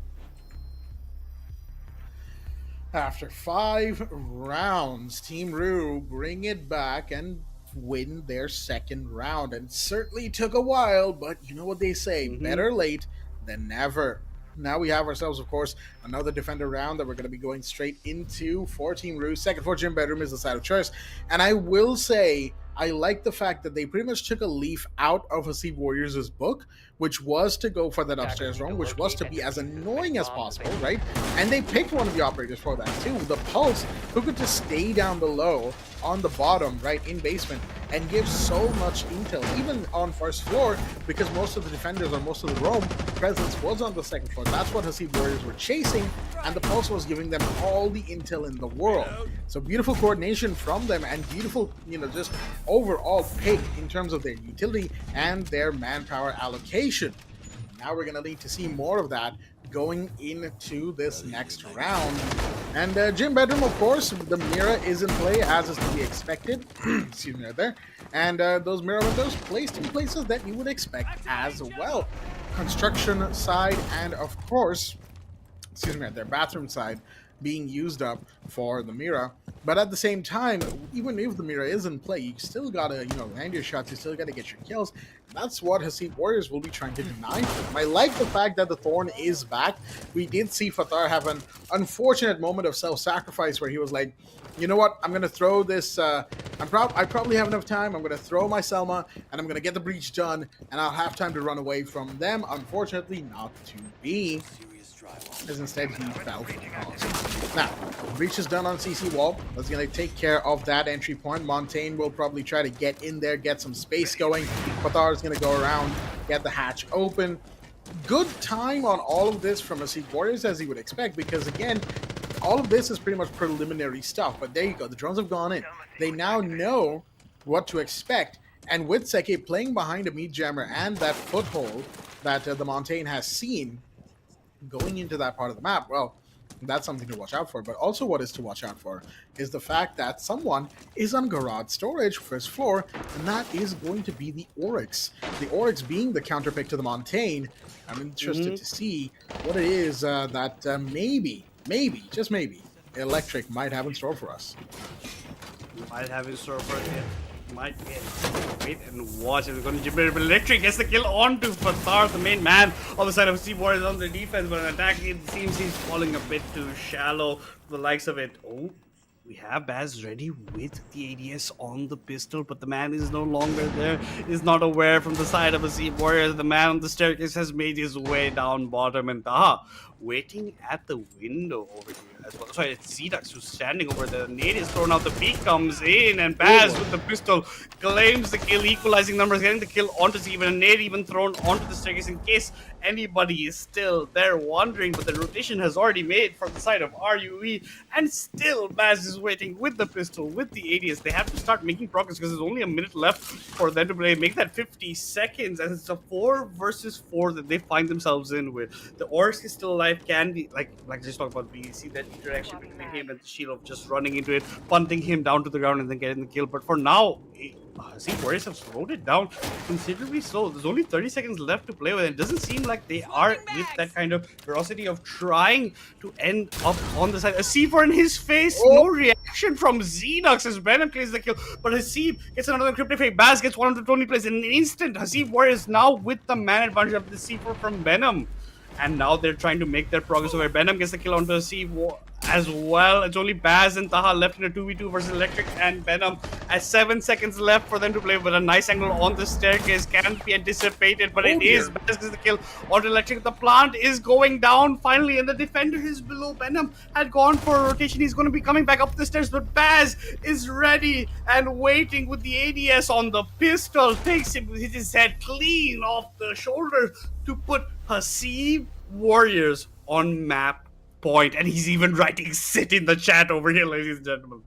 Speaker 2: After 5 rounds, Team RUE bring it back and win their second round. And certainly took a while, but you know what they say, better late than never. Now we have ourselves, of course, another defender round that we're going to be going straight into for Team RUE. Second for Gym Bedroom is the side of choice. And I will say, I like the fact that they pretty much took a leaf out of Hasib Warriors' book, which was to go for that upstairs roam, which was to be as annoying as possible, right? And they picked one of the operators for that too, the Pulse, who could just stay down below on the bottom, right, in basement, and give so much intel, even on first floor, because most of the defenders or most of the roam presence was on the second floor. That's what Hasib Warriors were chasing, and the Pulse was giving them all the intel in the world. So beautiful coordination from them, and beautiful, just overall pick in terms of their utility and their manpower allocation. Now we're going to need to see more of that going into this next round. And Gym Bedroom, of course, the mirror is in play as is to be expected. Excuse me right there. And those mirror windows placed in places that you would expect as well. Construction side and, of course, excuse me right there, bathroom side being used up for the mirror. But at the same time, even if the mirror is in play, you still gotta, land your shots, you still gotta get your kills. That's what Hasib Warriors will be trying to deny them. I like the fact that the Thorn is back. We did see Fathar have an unfortunate moment of self-sacrifice where he was like, you know what, I'm gonna throw this, I probably have enough time, I'm gonna throw my Selma, and I'm gonna get the breach done, and I'll have time to run away from them. Unfortunately, not to be. As instead he fell for the cause. Now, breach is done on CC wall. That's going to take care of that entry point. Montaigne will probably try to get in there, get some space going. Fathar is going to go around, get the hatch open. Good time on all of this from Hasib Warriors, as you would expect, because again, all of this is pretty much preliminary stuff. But there you go, the drones have gone in. They now know what to expect. And with Seke playing behind a meat jammer and that foothold that the Montaigne has seen, going into that part of the map, well, that's something to watch out for. But also what is to watch out for is the fact that someone is on garage storage, first floor, and that is going to be the Oryx. The Oryx being the counterpick to the Montaigne. I'm interested to see what it is that maybe, just maybe, Electric might have in store for us.
Speaker 4: Might have in store for it. Might get. Wait and watch. It's going to Jim Bedroom. Electric gets the kill onto Fathar, the main man on the side of Hasib Warriors on the defense, but an attack, it seems he's falling a bit too shallow for the likes of it. Oh, we have Baz ready with the ADS on the pistol, but the man is no longer there. Is not aware from the side of Hasib Warriors. The man on the staircase has made his way down bottom, and Taha waiting at the window over here as well. Sorry, it's Zedux who's standing over there. Nade is thrown out, the peak comes in, and Baz with the pistol claims the kill, equalizing numbers, getting the kill onto Steven, and Nade even thrown onto the staircase in case anybody is still there wondering, but the rotation has already made from the side of RUE, and still Baz is waiting with the pistol, with the ADS. They have to start making progress because there's only a minute left for them to play, make that 50 seconds, and it's a 4 versus 4 that they find themselves in with. The Oryx is still alive, can be, like I just talked about, we see that interaction between him and the Shield of just running into it, punting him down to the ground and then getting the kill, but for now, see, Warriors have slowed it down considerably slow. There's only 30 seconds left to play with. It doesn't seem like they are with that kind of ferocity of trying to end up on the side. Hasib in his face, no reaction from Xenox as Venom plays the kill, but Hasib gets another encrypted fake. Baz gets 120 plays in an instant. Hasib Warriors now with the man advantage of the C4 from Venom. And now they're trying to make their progress over. Venom gets the kill onto Hasib as well. It's only Baz and Taha left in a 2v2 versus Electric and Venom. As 7 seconds left for them to play, with a nice angle on the staircase. Can't be anticipated, but it is. Baz gets the kill onto Electric. The plant is going down finally, and the defender is below. Venom had gone for a rotation. He's going to be coming back up the stairs, but Baz is ready and waiting with the ADS on the pistol. Takes him with his head clean off the shoulder to put Hasib Warriors on map point, and he's even writing "sit" in the chat over here, ladies and gentlemen.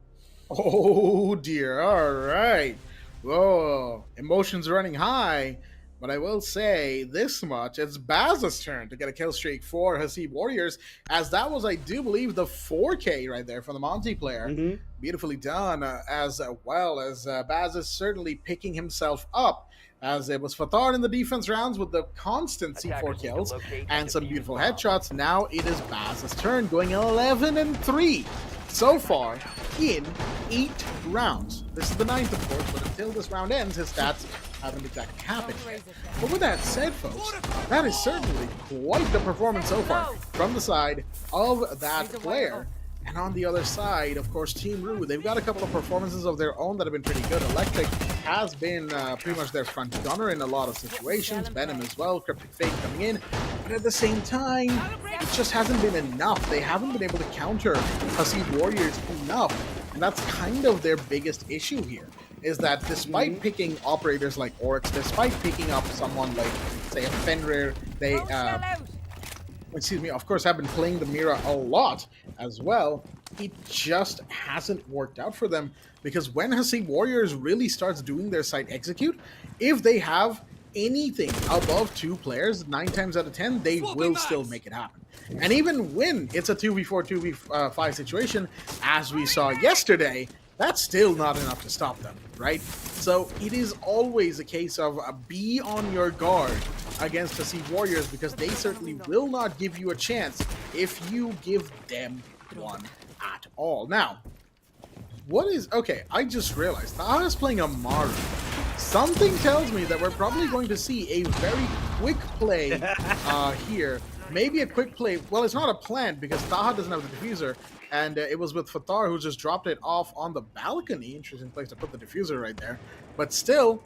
Speaker 2: Oh dear, all right. Whoa, emotions running high, but I will say this much: it's Baz's turn to get a kill streak for Hasib Warriors, as that was, I do believe, the 4K right there from the Monty player. Beautifully done, as well as Baz is certainly picking himself up as it was Fatar in the defense rounds with the constant C4 kills and some beautiful headshots. Now it is Baz's turn, going 11-3 so far in 8 rounds. This is the 9th, of course, but until this round ends, his stats haven't exactly happened yet. But with that said, folks, that is certainly quite the performance so far from the side of that player. And on the other side, of course, Team RUE, they've got a couple of performances of their own that have been pretty good. Electric has been pretty much their front gunner in a lot of situations. Venom as well, Cryptic Fate coming in. But at the same time, it just hasn't been enough. They haven't been able to counter Hasib Warriors enough. And that's kind of their biggest issue here, is that despite picking operators like Oryx, despite picking up someone like, say, a Fenrir, they... of course, have been playing the Mira a lot as well. It just hasn't worked out for them, because when Hasib Warriors really starts doing their site execute, if they have anything above 2 players, 9 times out of 10, they will still make it happen. And even when it's a 2v4, 2v5 situation, as we saw yesterday, that's still not enough to stop them, right? So it is always a case of be on your guard against Hasib Warriors, because they certainly will not give you a chance if you give them one at all. Now, what is... Okay, I just realized Taha is playing a Maru. Something tells me that we're probably going to see a very quick play here. Maybe a quick play. Well, it's not a plant because Taha doesn't have the diffuser. And it was with Fatar, who just dropped it off on the balcony. Interesting place to put the diffuser right there. But still,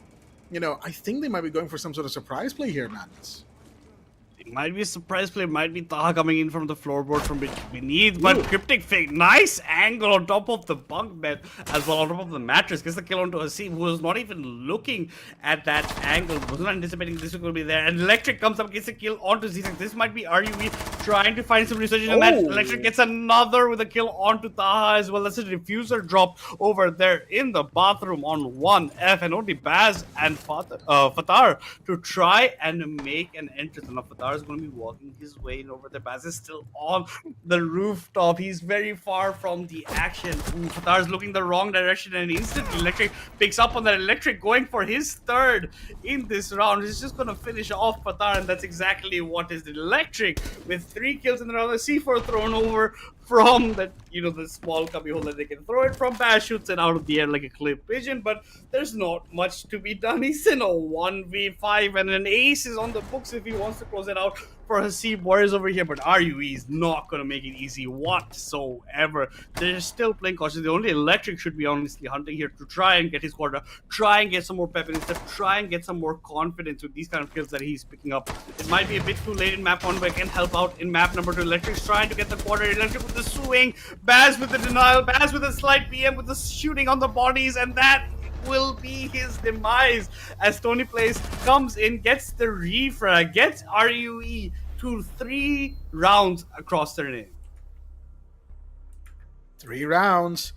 Speaker 2: you know, I think they might be going for some sort of surprise play here, Madness.
Speaker 4: It might be a surprise play. It might be Taha coming in from the floorboard from beneath. But Cryptic Fate, nice angle on top of the bunk bed as well, on top of the mattress. Gets the kill onto Hasib, who was not even looking at that angle. Wasn't anticipating this was going to be there. And Electric comes up, gets a kill onto Z6. This might be RUE trying to find some resurgence in the match. Electric gets another with a kill onto Taha as well. That's a diffuser drop over there in the bathroom on 1F. And only Baz and Fatar to try and make an entrance. And Fatar is going to be walking his way in over there. Baz is still on the rooftop. He's very far from the action. Fatar is looking the wrong direction, and instantly Electric picks up on that. Electric going for his 3rd in this round. He's just going to finish off Fatar, and that's exactly what is the Electric with 3 kills in the round. The C4 thrown over from that, you know, the small cubby hole that they can throw it from. Baz shoots it out of the air like a clip pigeon, but there's not much to be done. He's in a 1v5, and an ace is on the books if he wants to close it out for Hasib Warriors over here, but RUE is not going to make it easy whatsoever. They're still playing cautious. The only Electric should be honestly hunting here to try and get his quarter, try and get some more pep in his step, try and get some more confidence with these kind of kills that he's picking up. It might be a bit too late in map 1, but it can help out in map number 2. Electric's trying to get the quarter. Electric with the swing, Baz with the denial, Baz with a slight PM with the shooting on the bodies, and that will be his demise as Tony Place comes in, gets the refrag, gets RUE to 3 rounds across their name.
Speaker 2: 3 rounds.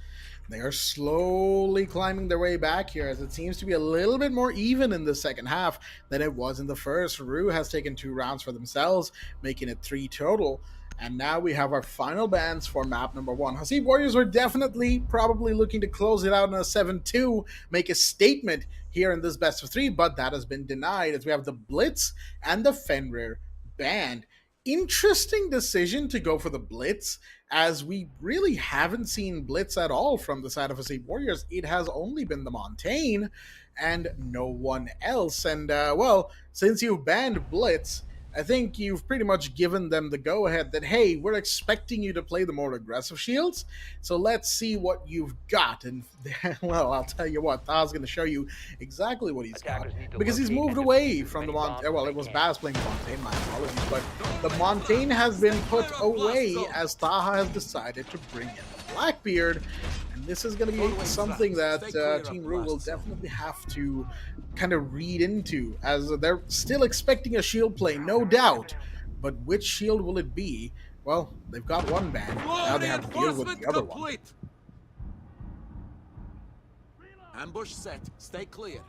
Speaker 2: They are slowly climbing their way back here, as it seems to be a little bit more even in the second half than it was in the first. RUE has taken 2 rounds for themselves, making it 3 total. And now we have our final bans for map number 1. Hasib Warriors were definitely probably looking to close it out in a 7-2, make a statement here in this best of 3, but that has been denied as we have the Blitz and the Fenrir banned. Interesting decision to go for the Blitz, as we really haven't seen Blitz at all from the side of Hasib Warriors. It has only been the Montaigne and no one else. And, well, since you've banned Blitz, I think you've pretty much given them the go-ahead that, hey, we're expecting you to play the more aggressive shields, so let's see what you've got. And, well, I'll tell you what, Taha's going to show you exactly what he's got, because he's moved away from the Montaigne. Well, it was Baz playing the Montaigne, my apologies, but the Montaigne has been put away as Taha has decided to bring in Blackbeard. This is going to be something that Team RUE will definitely have to kind of read into, as they're still expecting a shield play, no doubt. But which shield will it be? Well, they've got one ban. Now they have to deal with the other one.
Speaker 5: Ambush set. Stay clear.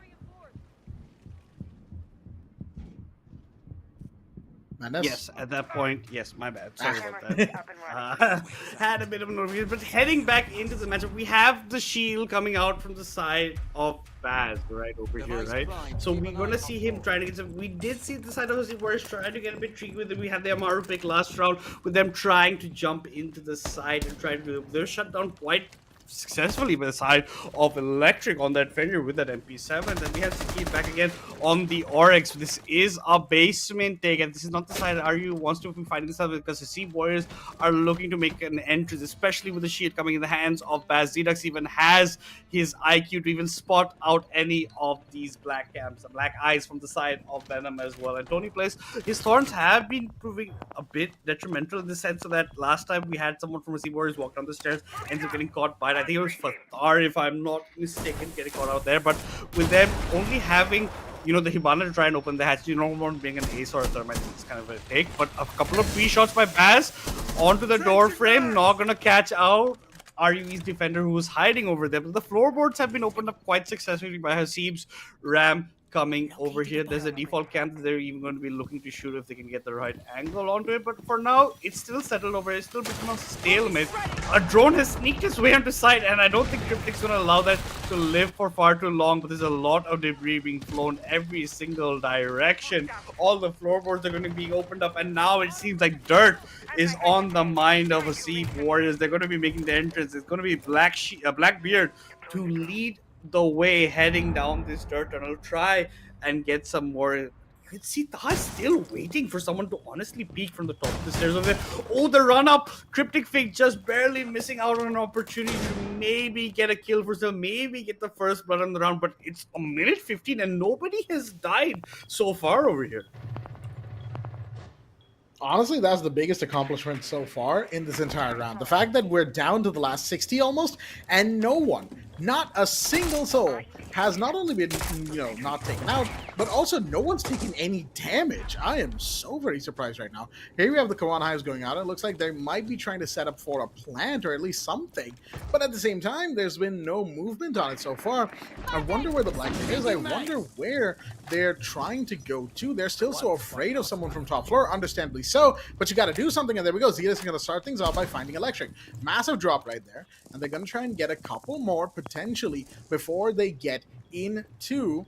Speaker 2: Madness.
Speaker 4: Yes, at that point, yes, my bad. Sorry about that. Had a bit of an overview, but heading back into the matchup, we have the shield coming out from the side of Baz, right over here, right? So we're gonna see him trying to get some. We did see the side of Hasib Warriors trying to get a bit tricky with it. We had the Amaru pick last round with them trying to jump into the side and try to. They're shut down quite successfully by the side of Electric on that Fender with that MP7. Then we have to keep back again on the Oryx. This is a basement take, and this is not the side RU wants to be fighting this out because the Sea Warriors are looking to make an entrance, especially with the shield coming in the hands of Baz. Zedux even has his IQ to even spot out any of these black camps, the black eyes from the side of Venom as well. And Tony Place, his thorns have been proving a bit detrimental in the sense of that last time we had someone from the Sea Warriors walk down the stairs, ends up getting caught by, I think it was Fathar, if I'm not mistaken, getting caught out there. But with them only having, you know, the Hibana to try and open the hatch, you don't want to bring an ace or a thermite. It's kind of a take. But a couple of free shots by Baz onto the door frame, not gonna catch out RUE's defender who was hiding over there. But the floorboards have been opened up quite successfully by Hasib's Ram coming over here. There's a default camp that they're even going to be looking to shoot if they can get the right angle onto it. But for now, it's still settled over. It's still become a stalemate. A drone has sneaked its way onto site, and I don't think Cryptic's going to allow that to live for far too long. But there's a lot of debris being flown every single direction. All the floorboards are going to be opened up, and now it seems like dirt is on the mind of Hasib Warriors. They're going to be making the entrance. It's going to be Blackbeard to lead the way heading down this dirt tunnel, try and get some more. You can see Taha still waiting for someone to honestly peek from the top of the stairs over there. Oh, the run up. Cryptic Fig just barely missing out on an opportunity to maybe get a kill for them, maybe get the first blood on the round, but it's a minute 15 and nobody has died so far over here.
Speaker 2: Honestly, that's the biggest accomplishment so far in this entire round. The fact that we're down to the last 60 almost, and no one, not a single soul, has not only been, you know, not taken out, but also no one's taken any damage. I am so very surprised right now. Here we have the Kawan Hives going out. It looks like they might be trying to set up for a plant or at least something. But at the same time, there's been no movement on it so far. I wonder where the black thing is. I wonder where they're trying to go to. They're still so afraid of someone from top floor, understandably so. But you got to do something, and there we go. Zetas is going to start things off by finding Electric. Massive drop right there. And they're going to try and get a couple more, potentially, before they get into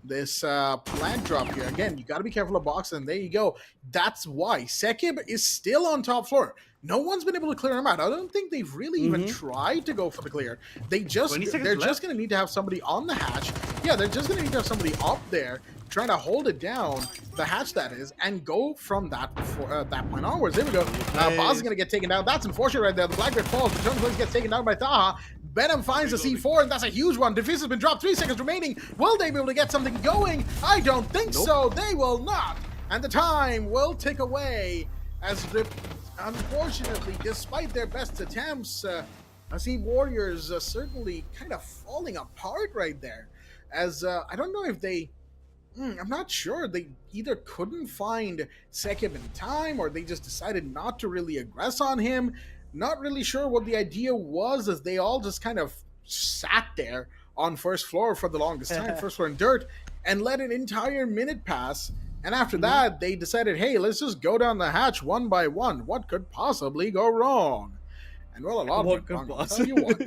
Speaker 2: this plant drop here. Again, you got to be careful of boxes, and there you go. That's why Sekib is still on top floor. No one's been able to clear him out. I don't think they've really even tried to go for the clear. They're just going to need to have somebody on the hatch. Yeah, they're just going to need to have somebody up there trying to hold it down, the hatch that is, and go from that point onwards. There we go. Boz is going to get taken down. That's unfortunate right there. The Blackbeard falls. The Turn Place gets taken down by Taha. Venom finds the C4, and that's a huge one. Defense has been dropped. 3 seconds remaining. Will they be able to get something going? I don't think so. They will not. And the time will tick away as the, unfortunately, despite their best attempts, I see Warriors certainly kind of falling apart right there. As I don't know if they... I'm not sure. They either couldn't find Sekib in time, or they just decided not to really aggress on him. Not really sure what the idea was, as they all just kind of sat there on first floor for the longest time, first floor in dirt, and let an entire minute pass. And after that, they decided, hey, let's just go down the hatch one by one. What could possibly go wrong? And well, a lot went wrong. I'll tell you what.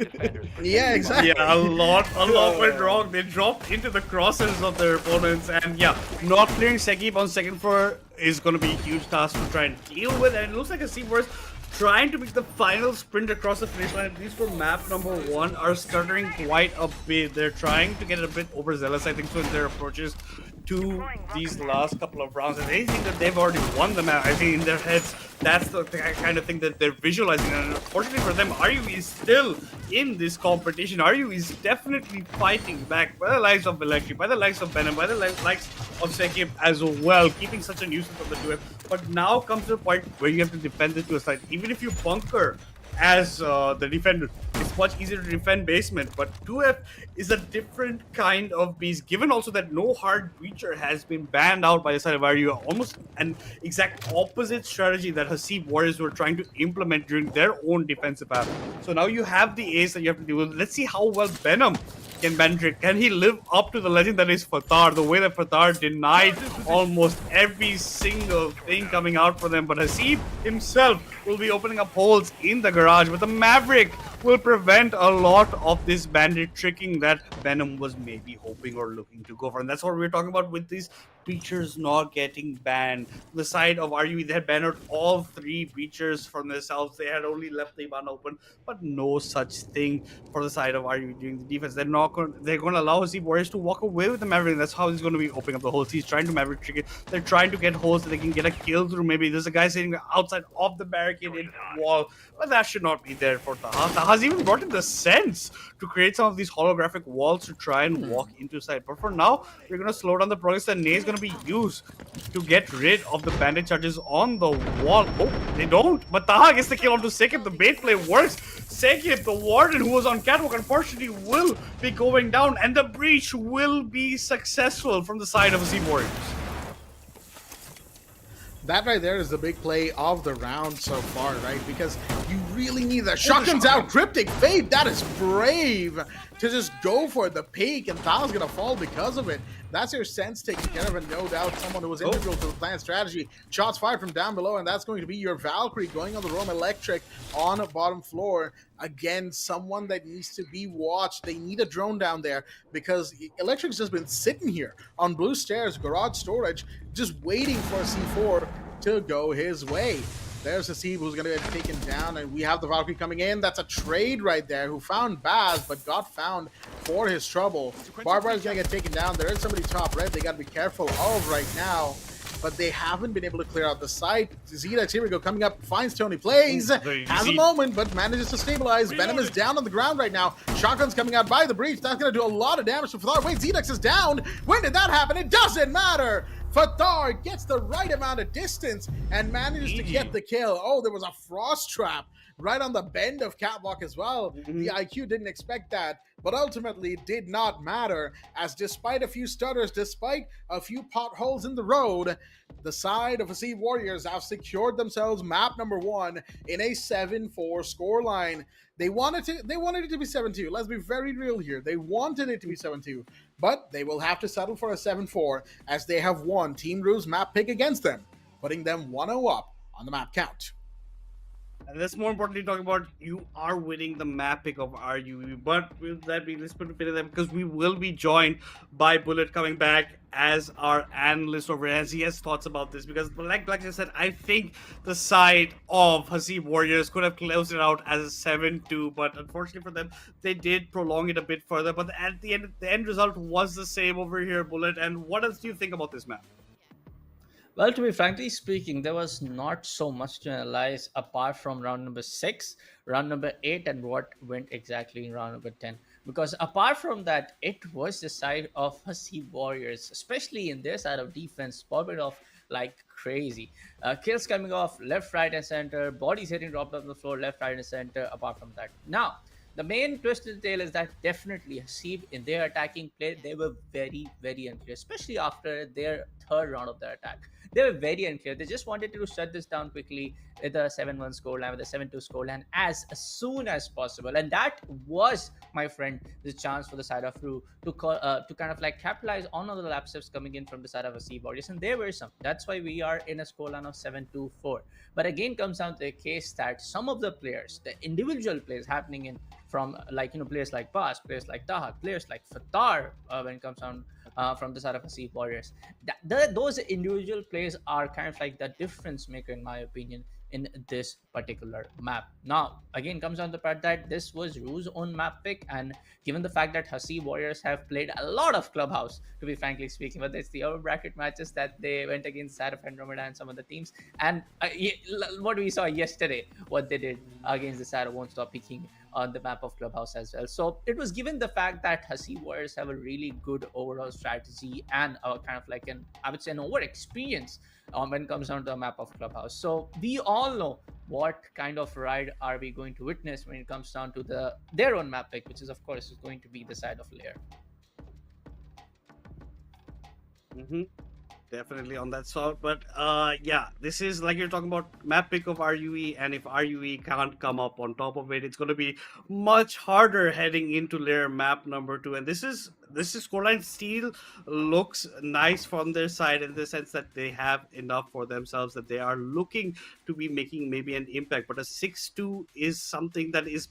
Speaker 2: Yeah, exactly.
Speaker 4: Yeah, a lot went wrong. They dropped into the crosses of their opponents, and yeah, not clearing Sekib on second floor is going to be a huge task to try and deal with. And it looks like a Seaverse trying to make the final sprint across the finish line, at least for map number 1, are stuttering quite a bit. They're trying to get a bit overzealous, I think, so in their approaches to these last couple of rounds. And they think that they've already won the map. I think in their heads, that's the kind of thing that they're visualizing. And unfortunately for them, RUE is still in this competition. RUE is definitely fighting back by the likes of Electric, by the likes of Venom, by the likes of Sekib as well, keeping such a nuisance on the 2F. But now comes to the point where you have to defend it to a side. Even if you bunker as the defender, it's much easier to defend basement, but 2F is a different kind of beast, given also that no hard breacher has been banned out by the side of RUE, almost an exact opposite strategy that Hasib Warriors were trying to implement during their own defensive path. So now you have the ace that you have to deal with. Let's see how well Venom Can Bandit, can he live up to the legend that is Fatar? The way that Fatar denied almost every single thing coming out for them. But Hasib himself will be opening up holes in the garage. But the Maverick will prevent a lot of this Bandit tricking that Venom was maybe hoping or looking to go for. And that's what we're talking about with these breachers not getting banned. The side of RUE, they had banned out all 3 breachers from themselves. They had only left the one open, but no such thing for the side of RUE during the defense. They're going to allow Hasib Warriors to walk away with the Maverick. And that's how he's going to be opening up the holes. He's trying to Maverick trick it. They're trying to get holes so they can get a kill through. Maybe there's a guy sitting outside of the barricaded wall, but that should not be there for Taha. Taha's even brought in the sense to create some of these holographic walls to try and walk into sight. But for now, we're going to slow down the progress. And Nay is going to be used to get rid of the bandit charges on the wall. Oh, they don't. But Taha gets the kill onto Sekip. The bait play works. Sekip, the warden who was on catwalk, unfortunately will be going down. And the breach will be successful from the side of Hasib Warriors.
Speaker 2: That right there is the big play of the round so far, right? Because you really need that. Shotgun's out, Cryptic Fate, that is brave to just go for the peak, and Taha's gonna fall because of it. That's your sense taking care of it, no doubt. Someone who was integral to the plan strategy. Shots fired from down below, and that's going to be your Valkyrie going on the Rome Electric on the bottom floor. Again, someone that needs to be watched. They need a drone down there because Electric's just been sitting here on blue stairs, garage storage, just waiting for C4 to go his way. There's Hasib who's going to get taken down, and we have the Valkyrie coming in. That's a trade right there who found Baz, but got found for his trouble. Barbara is going to get taken down. There is somebody top red they got to be careful of right now, but they haven't been able to clear out the site. Zedex, here we go, coming up, finds Tony, plays, has a moment, but manages to stabilize. Venom is down on the ground right now. Shotgun's coming out by the breach. That's going to do a lot of damage to Fathar. Wait, Zedex is down. When did that happen? It doesn't matter. Fathar gets the right amount of distance and manages to get the kill. Oh, there was a frost trap right on the bend of catwalk as well. The IQ didn't expect that, but ultimately it did not matter, as despite a few stutters, despite a few potholes in the road, the side of Hasib Warriors have secured themselves map number 1 in a 7-4 scoreline. They wanted it to be 7-2. Let's be very real here. They wanted it to be 7-2, but they will have to settle for a 7-4 as they have won Team RUE's map pick against them, putting them 1-0 up on the map count.
Speaker 4: And that's more importantly talking about you are winning the map pick of RUE. But will that be, let's put a pin in that, because we will be joined by Bullet coming back as our analyst over, as he has thoughts about this. Because like I said, I think the side of Hasib Warriors could have closed it out as a 7-2, but unfortunately for them, they did prolong it a bit further. But at the end result was the same over here, Bullet. And what else do you think about this map?
Speaker 3: Well, to be frankly speaking, there was not so much to analyze apart from round number 6, round number 8, and what went exactly in round number 10. Because apart from that, it was the side of Hasib Warriors, especially in their side of defense, popping off like crazy. Kills coming off left, right, and center, bodies hitting dropped on the floor, left, right, and center, apart from that. Now, the main twist in the tale is that definitely Hasib, in their attacking play, they were very, very unclear, especially after their third round of their attack. They were very unclear. They just wanted to shut this down quickly with a 7-1 scoreline, with a 7-2 scoreline as soon as possible. And that was, my friend, the chance for the side of RUE to kind of like capitalize on all the lapses coming in from the side of Hasib Warriors. And there were some. That's why we are in a scoreline of 7-2-4. But again, comes down to the case that some of the players, the individual plays happening in from players like Bas, players like Taha, players like Fatar, when it comes down from the side of Hasib Warriors. Those individual plays are kind of like the difference maker, in my opinion, in this particular map. Now, again, comes down to the part that this was RUE's own map pick, and given the fact that Hasib Warriors have played a lot of Clubhouse, to be frankly speaking, whether it's the upper bracket matches that they went against side of Andromeda and some of the teams, and what we saw yesterday, what they did against the side of Won't Stop Peaking on the map of Clubhouse as well. So it was given the fact that Hasib Warriors have a really good overall strategy and kind of like an over experience when it comes down to the map of Clubhouse. So we all know what kind of ride are we going to witness when it comes down to their own map pick, which is of course going to be the side of Lair.
Speaker 4: Definitely on that sort, but yeah, this is like you're talking about map pick of RUE, and if RUE can't come up on top of it, it's going to be much harder heading into layer map number 2. And this is scoreline still looks nice from their side in the sense that they have enough for themselves, that they are looking to be making maybe an impact. But a 6-2 is something that is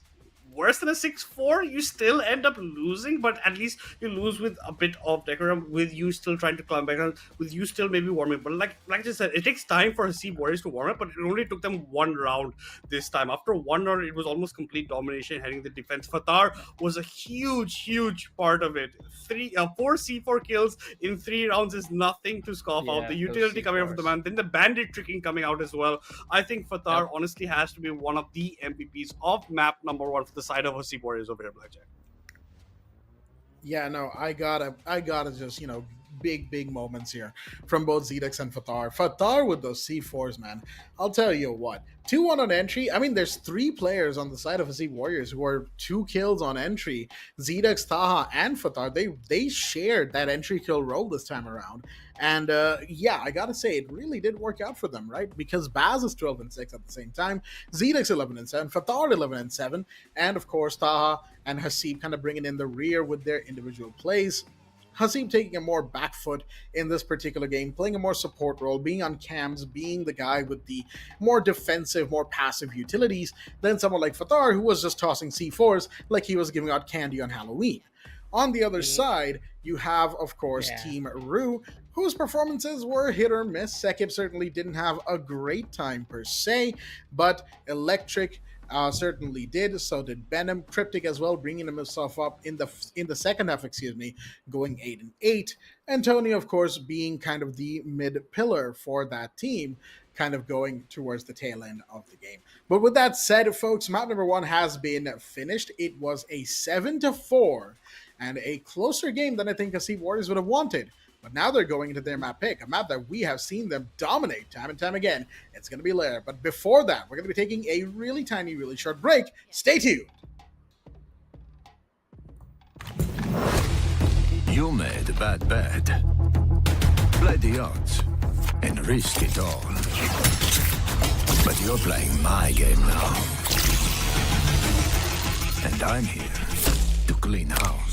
Speaker 4: worse than a 6-4. You still end up losing, but at least you lose with a bit of decorum, with you still trying to climb back around, with you still maybe warming. But like I said, it takes time for Hasib Warriors to warm up, but it only took them one round this time. After one round, it was almost complete domination heading the defense. Fatar was a huge part of it. 4 C4 kills in 3 rounds is nothing to scoff out. The utility coming out of the man, then the bandit tricking coming out as well. I think Fatar honestly has to be one of the MVPs of map number 1 for the side of Hasib Warriors over here, Blackjack.
Speaker 2: Yeah, no, I gotta just, big moments here from both Zedex and Fatar. Fatar with those C4s, man. I'll tell you what. 2-1 on entry. I mean, there's 3 players on the side of Hasib Warriors who are 2 kills on entry. Zedex, Taha, and Fatar, they shared that entry kill role this time around. And yeah, I gotta say, it really did work out for them, right? Because Baz is 12-6 at the same time, Zedex 11-7, Fatar 11-7, and of course Taha and Hasib kind of bringing in the rear with their individual plays. Hasib taking a more back foot in this particular game, playing a more support role, being on cams, being the guy with the more defensive, more passive utilities than someone like Fatar, who was just tossing C4s like he was giving out candy on Halloween. On the other side, you have, of course, Team RUE, whose performances were hit or miss. Sekib certainly didn't have a great time per se, but Electric certainly did. So did Venom. Cryptic as well, bringing himself up in the second half, going 8-8. Antonio, of course, being kind of the mid pillar for that team, kind of going towards the tail end of the game. But with that said, folks, map number 1 has been finished. It was a 7-4 and a closer game than I think Hasib Warriors would have wanted. But now they're going into their map pick, a map that we have seen them dominate time and time again. It's going to be Lair. But before that, we're going to be taking a really tiny, really short break. Stay tuned.
Speaker 1: You made a bad bet. Play the odds and risk it all. But you're playing my game now. And I'm here to clean house.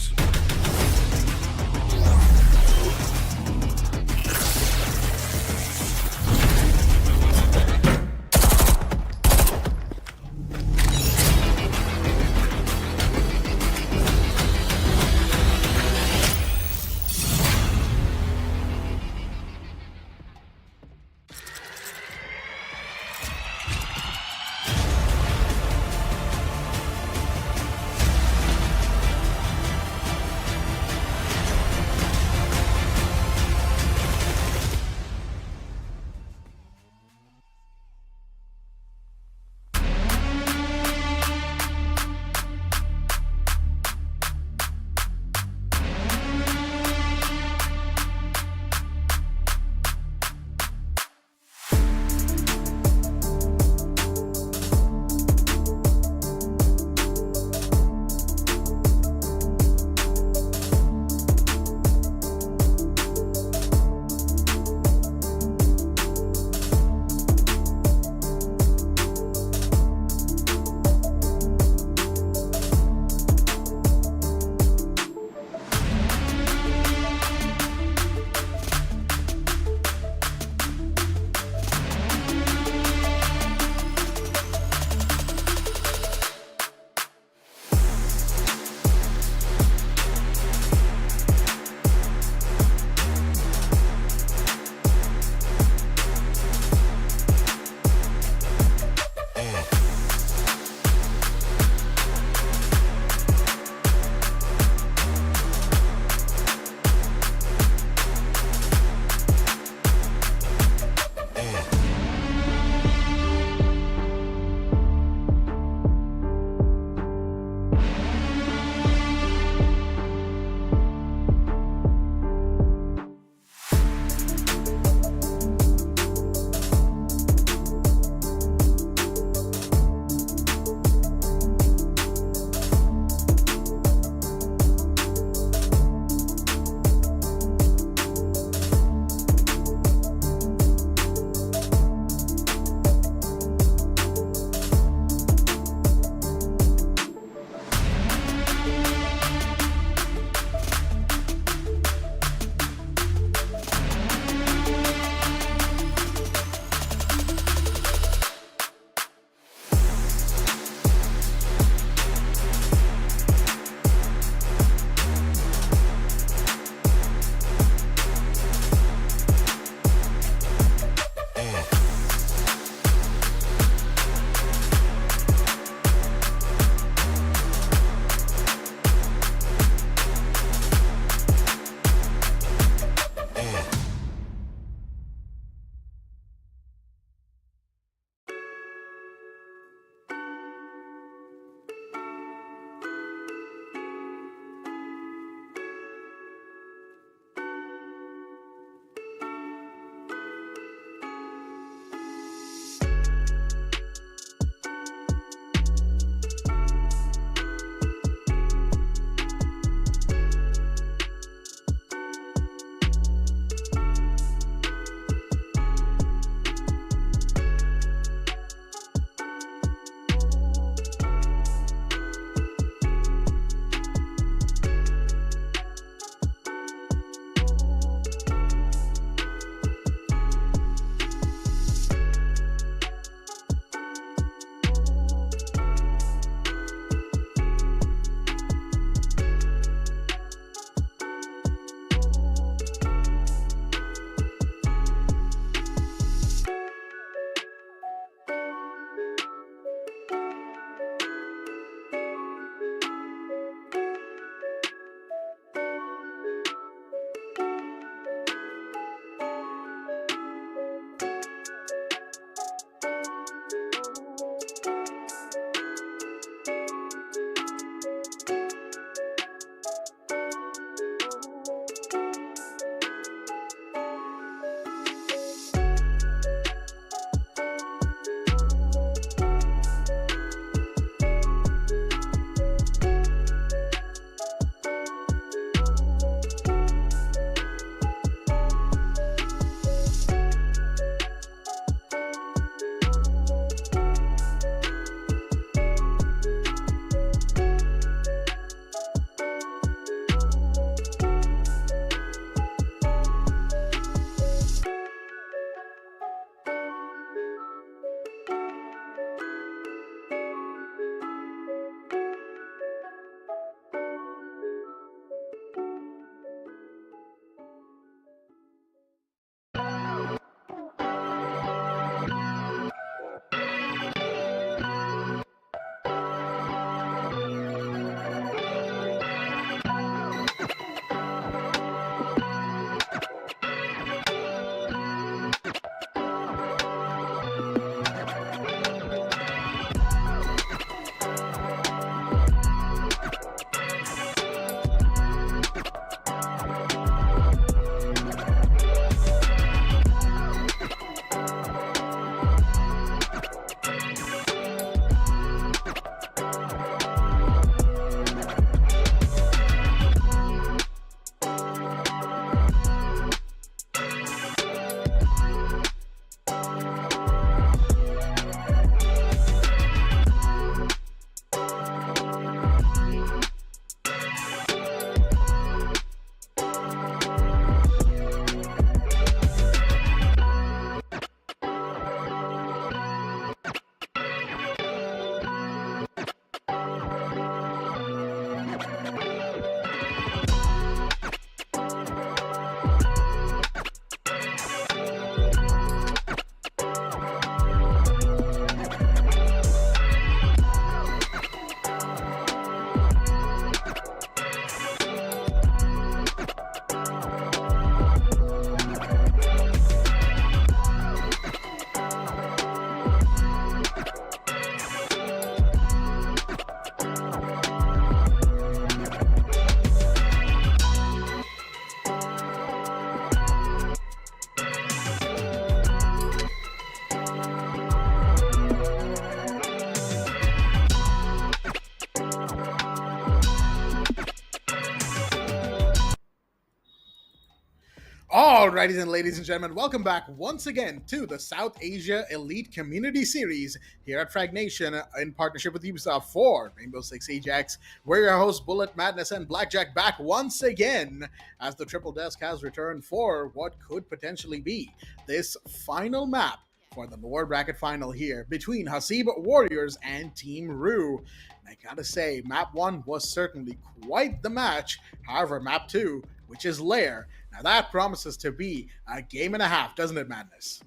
Speaker 2: Alrighty then, ladies and gentlemen, welcome back once again to the South Asia Elite Community Series here at Frag Nation in partnership with Ubisoft for Rainbow Six Ajax. We're your hosts, Bullet, Madness, and Blackjack, back once again as the Triple Desk has returned for what could potentially be this final map for the lower bracket final here between Hasib Warriors and Team RUE. And I gotta say, map 1 was certainly quite the match. However, map 2, which is Lair, now that promises to be a game and a half, doesn't it, Madness?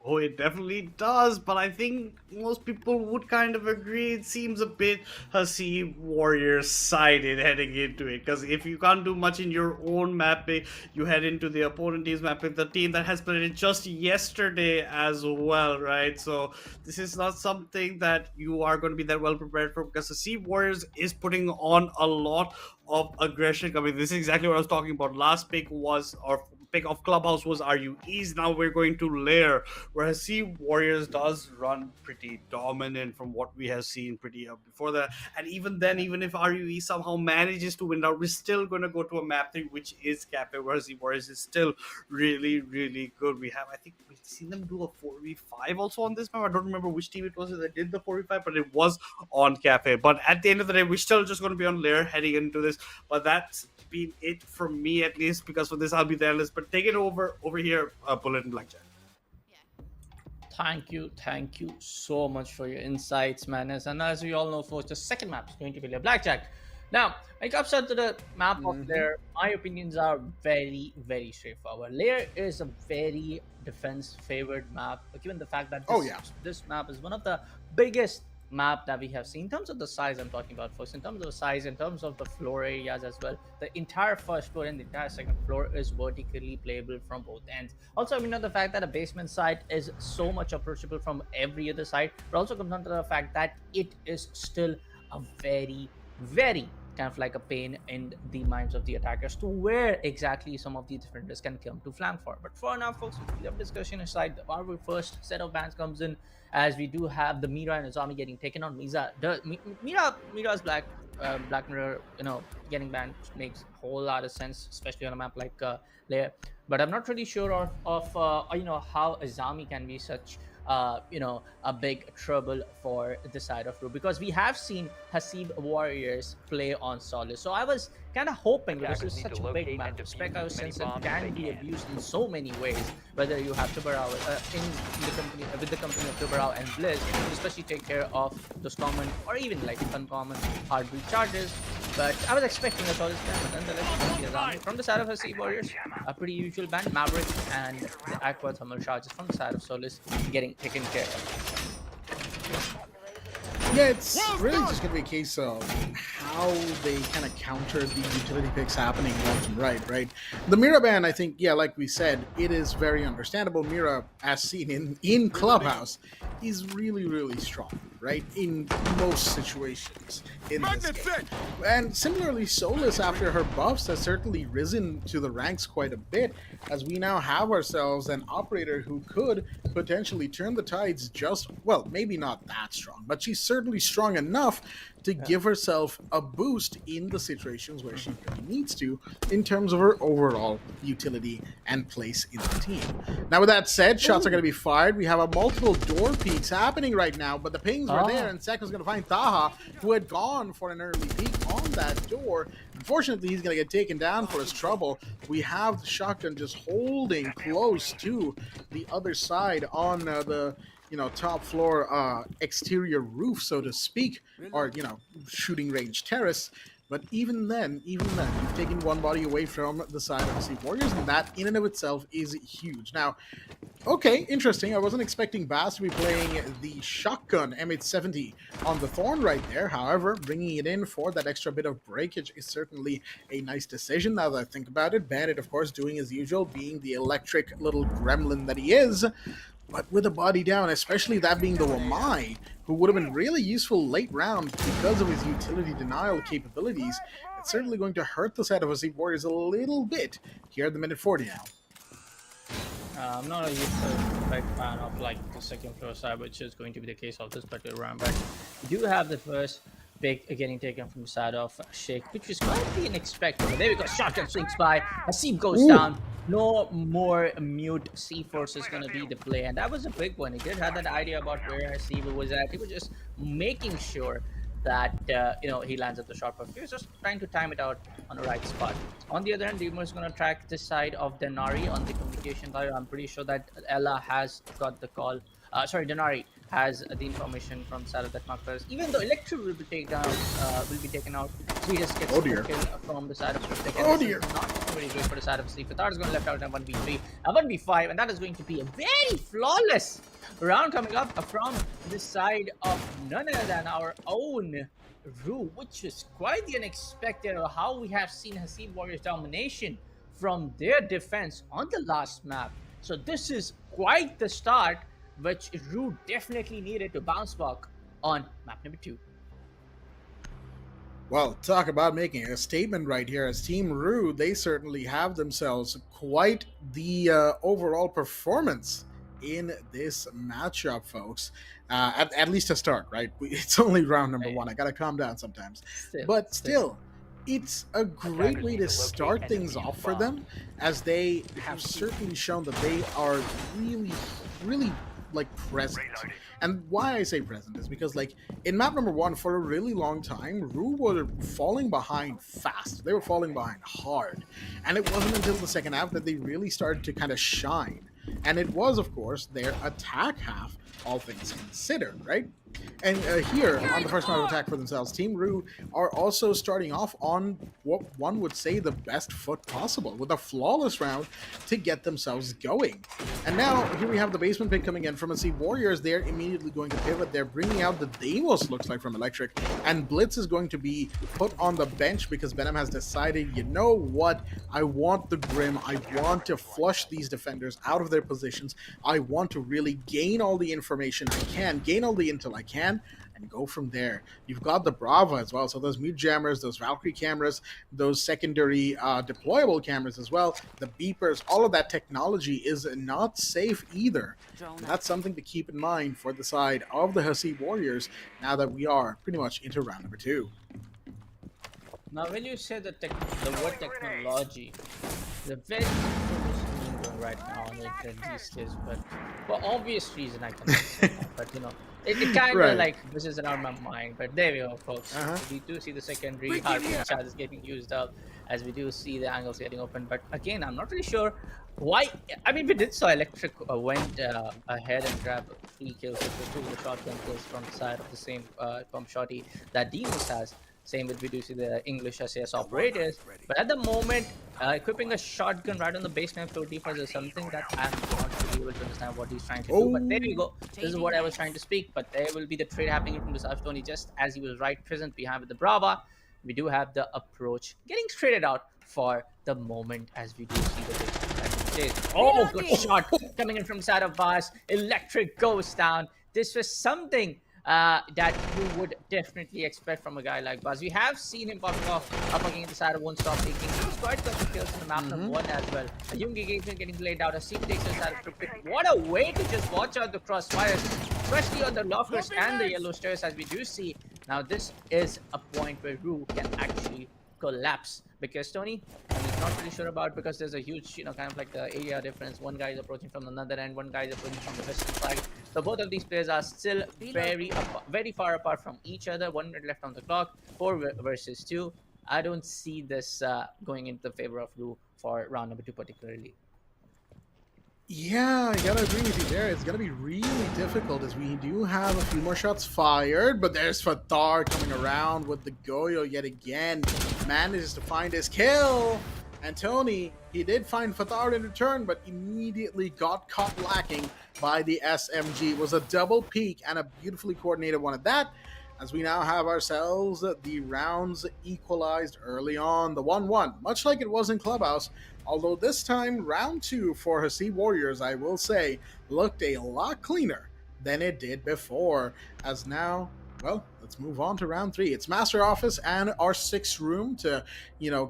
Speaker 4: Oh, it definitely does, but I think most people would kind of agree it seems a bit Hasib Warriors sided heading into it. Because if you can't do much in your own mapping, you head into the opponent team's mapping, the team that has played it just yesterday as well, right? So this is not something that you are going to be that well prepared for, because Hasib Warriors is putting on a lot of aggression coming. This is exactly what I was talking about. Last pick was, or pick of Clubhouse was RUEs. Now we're going to Lair, where Hasib Warriors does run pretty dominant from what we have seen pretty before that. And even then, even if RUE somehow manages to win out, we're still going to go to a map 3, which is Cafe, where Hasib Warriors is still really, really good. I think we've seen them do a 4v5 also on this map. I don't remember which team it was that did the 4v5, but it was on Cafe. But at the end of the day, we're still just going to be on Lair heading into this. But that's been it from me, at least, because for this I'll be the analyst. But take it over here, Bullet and Blackjack.
Speaker 3: Thank you so much for your insights, Madness. And as we all know, folks, the second map is going to be Lair Blackjack. Now, when it comes down to the map of Lair, my opinions are very, very straightforward. Lair is a very defense-favored map, given the fact that this map is one of the biggest map that we have seen. In terms of the size, I'm talking about, folks, in terms of the size, in terms of the floor areas as well, the entire first floor and the entire second floor is vertically playable from both ends. Also, we know the fact that a basement side is so much approachable from every other side, but also comes down to the fact that it is still a very, very kind of like a pain in the minds of the attackers to where exactly some of the defenders can come to flank for. But for now, folks, we have discussion aside. Our first set of bans comes in as we do have the Mira and Azami getting taken on. Mira's Black Mirror, getting banned makes a whole lot of sense, especially on a map like Lair. But I'm not really sure of how Azami can be such a big trouble for the side of RUE, because we have seen Hasib Warriors play on Solace. So I was kind of hoping, because it's such a big map, Spec Sense can be abused in so many ways, whether you have Tubarao with the company of Tubarao and Blizz, especially take care of those common or even like uncommon heartbeat charges. But I was expecting a Solace ban, but nonetheless, from the side of Hasib Warriors, a pretty usual ban, Maverick and the Aqua Thermal charges from the side of Solace getting taken care of.
Speaker 2: Yeah, it's really just going to be a case of how they kind of counter the utility picks happening left and right? The Mira ban, I think, like we said, it is very understandable. Mira, as seen in Clubhouse, is really, really strong, right? In most situations in this game. And similarly, Solace, after her buffs, has certainly risen to the ranks quite a bit, as we now have ourselves an operator who could potentially turn the tides maybe not that strong, but she's certainly strong enough to give herself a boost in the situations where she really needs to, in terms of her overall utility and place in the team. Now, with that said, shots are going to be fired. We have a multiple door peeks happening right now, but the pings were there, and Sek was going to find Taha, who had gone for an early peek on that door. Unfortunately, he's going to get taken down for his trouble. We have the shotgun just holding close to the other side on the top floor exterior roof, so to speak, or shooting range terrace. But even then, you've taken one body away from the side of the Hasib Warriors, and that in and of itself is huge. Now, okay, interesting. I wasn't expecting Bass to be playing the shotgun M870 on the Thorn right there. However, bringing it in for that extra bit of breakage is certainly a nice decision now that I think about it. Bandit, of course, doing as usual, being the electric little gremlin that he is. But with a body down, especially that being the Wamai, who would have been really useful late round because of his utility denial capabilities, it's certainly going to hurt the side of Hasib Warriors a little bit here at the minute 40 now.
Speaker 3: I'm not a big fan of the second floor side, which is going to be the case of this particular round, but we do have the first pick getting taken from the side of Sheikh, which is quite unexpected. But there we go, shotgun swings by, Hasib goes down. no more mute C4 is going to be the play. And that was a big one. He did have that idea about where Hasib was at. He was just making sure that, he lands at the shot put. He was just trying to time it out on the right spot. On the other hand, Demon is going to track this side of Denari on the communication tower. I'm pretty sure that Ella has got the call. Denari has the information from side of the knockers. Even though Electro will be taken out, Swedish gets
Speaker 2: Oh dear.
Speaker 3: kill from the side of Cryptic.
Speaker 2: Oh dear.
Speaker 3: Not very good for the side of Sleep. Fatar is going to left out in 1v3, 1v5, and that is going to be a very flawless round coming up from the side of none other than our own RUE, which is quite the unexpected of how we have seen Hasib Warriors domination from their defense on the last map. So this is quite the start, which RUE definitely needed to bounce back on map number 2.
Speaker 2: Well, talk about making a statement right here. As Team RUE, they certainly have themselves quite the overall performance in this matchup, folks. At least to start, right? It's only round number 1. I gotta calm down sometimes. But still, it's a great way to start things off for them, as they have certainly shown that they are really, really like present. And why I say present is because, like, in map number 1, for a really long time, RUE were falling behind fast. They were falling behind hard. And it wasn't until the second half that they really started to kind of shine. And it was, of course, their attack half, all things considered, right? And here, on the first round of attack for themselves, Team RUE are also starting off on what one would say the best foot possible, with a flawless round to get themselves going. And now, here we have the basement pick coming in from Hasib Warriors. They're immediately going to pivot. They're bringing out the Deimos, looks like, from Electric. And Blitz is going to be put on the bench because Venom has decided, you know what? I want the Grim. I want to flush these defenders out of their positions. I want to really gain all the information I can, gain all the intel I can, and go from there. You've got the Brava as well, so those mute jammers, those Valkyrie cameras, those secondary deployable cameras as well, the beepers, all of that technology is not safe either. And that's something to keep in mind for the side of the Hasib Warriors now that we are pretty much into round number 2.
Speaker 3: Now, when you say the word technology, the very right now on it these days, but for obvious reason I cannot say that. But it kind of
Speaker 2: Right.
Speaker 3: like this is around my mind. But there we go, folks. We do see the secondary hardware charges getting used up, as we do see the angles getting open. But again, I'm not really sure why. I mean, we did saw Electric went ahead and grabbed 3 kills with 2 of the shotgun kills from the side of the same pump shotty that Deimos has. Same with we do see the English SAS operators, but at the moment, equipping a shotgun right on the baseline floor defense is something that I'm not really able to understand what he's trying to do. But there we go. This is what I was trying to speak. But there will be the trade happening from the South Tony, just as he was right present behind with the Brava. We do have the approach getting traded out for the moment, as we do see the baseline. Oh, good shot coming in from the side of Vaz. Electric goes down. This was something that you would definitely expect from a guy like Buzz. We have seen him popping off up against the side of One Stop taking. He's quite got the kills in the map number 1 as well. A young engagement getting played out. A Hasib takes the side of Cryptic. What a way to just watch out the crossfires, especially on the lockers and the yellow stairs, as we do see. Now this is a point where RUE can actually collapse, because Tony, I'm not really sure about, because there's a huge, kind of like the area difference. One guy is approaching from another end, one guy is approaching from the western side. So both of these players are still very far apart from each other. 1 minute left on the clock, 4 versus 2. I don't see this going into the favor of RUE for round number 2 particularly.
Speaker 2: Yeah, I gotta agree with you there. It's gonna be really difficult, as we do have a few more shots fired, but there's Fatar coming around with the Goyo yet again. Manages to find his kill. And Tony, he did find Fatar in return, but immediately got caught lacking by the SMG. It was a double peak and a beautifully coordinated one at that, as we now have ourselves the rounds equalized early on, the 1-1, much like it was in Clubhouse. Although this time, round 2 for Hasib Warriors, I will say, looked a lot cleaner than it did before. As now, well, let's move on to round 3. It's Master Office and our 6th room to,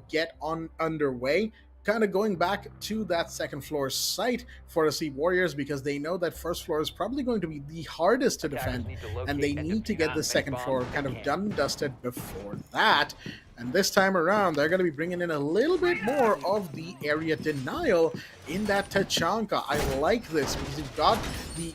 Speaker 2: get on underway. Kind of going back to that second floor site for Hasib Warriors, because they know that first floor is probably going to be the hardest to defend, and they need to get the second floor kind of done and dusted before that. And this time around, they're going to be bringing in a little bit more of the area denial in that Tachanka. I like this because you've got the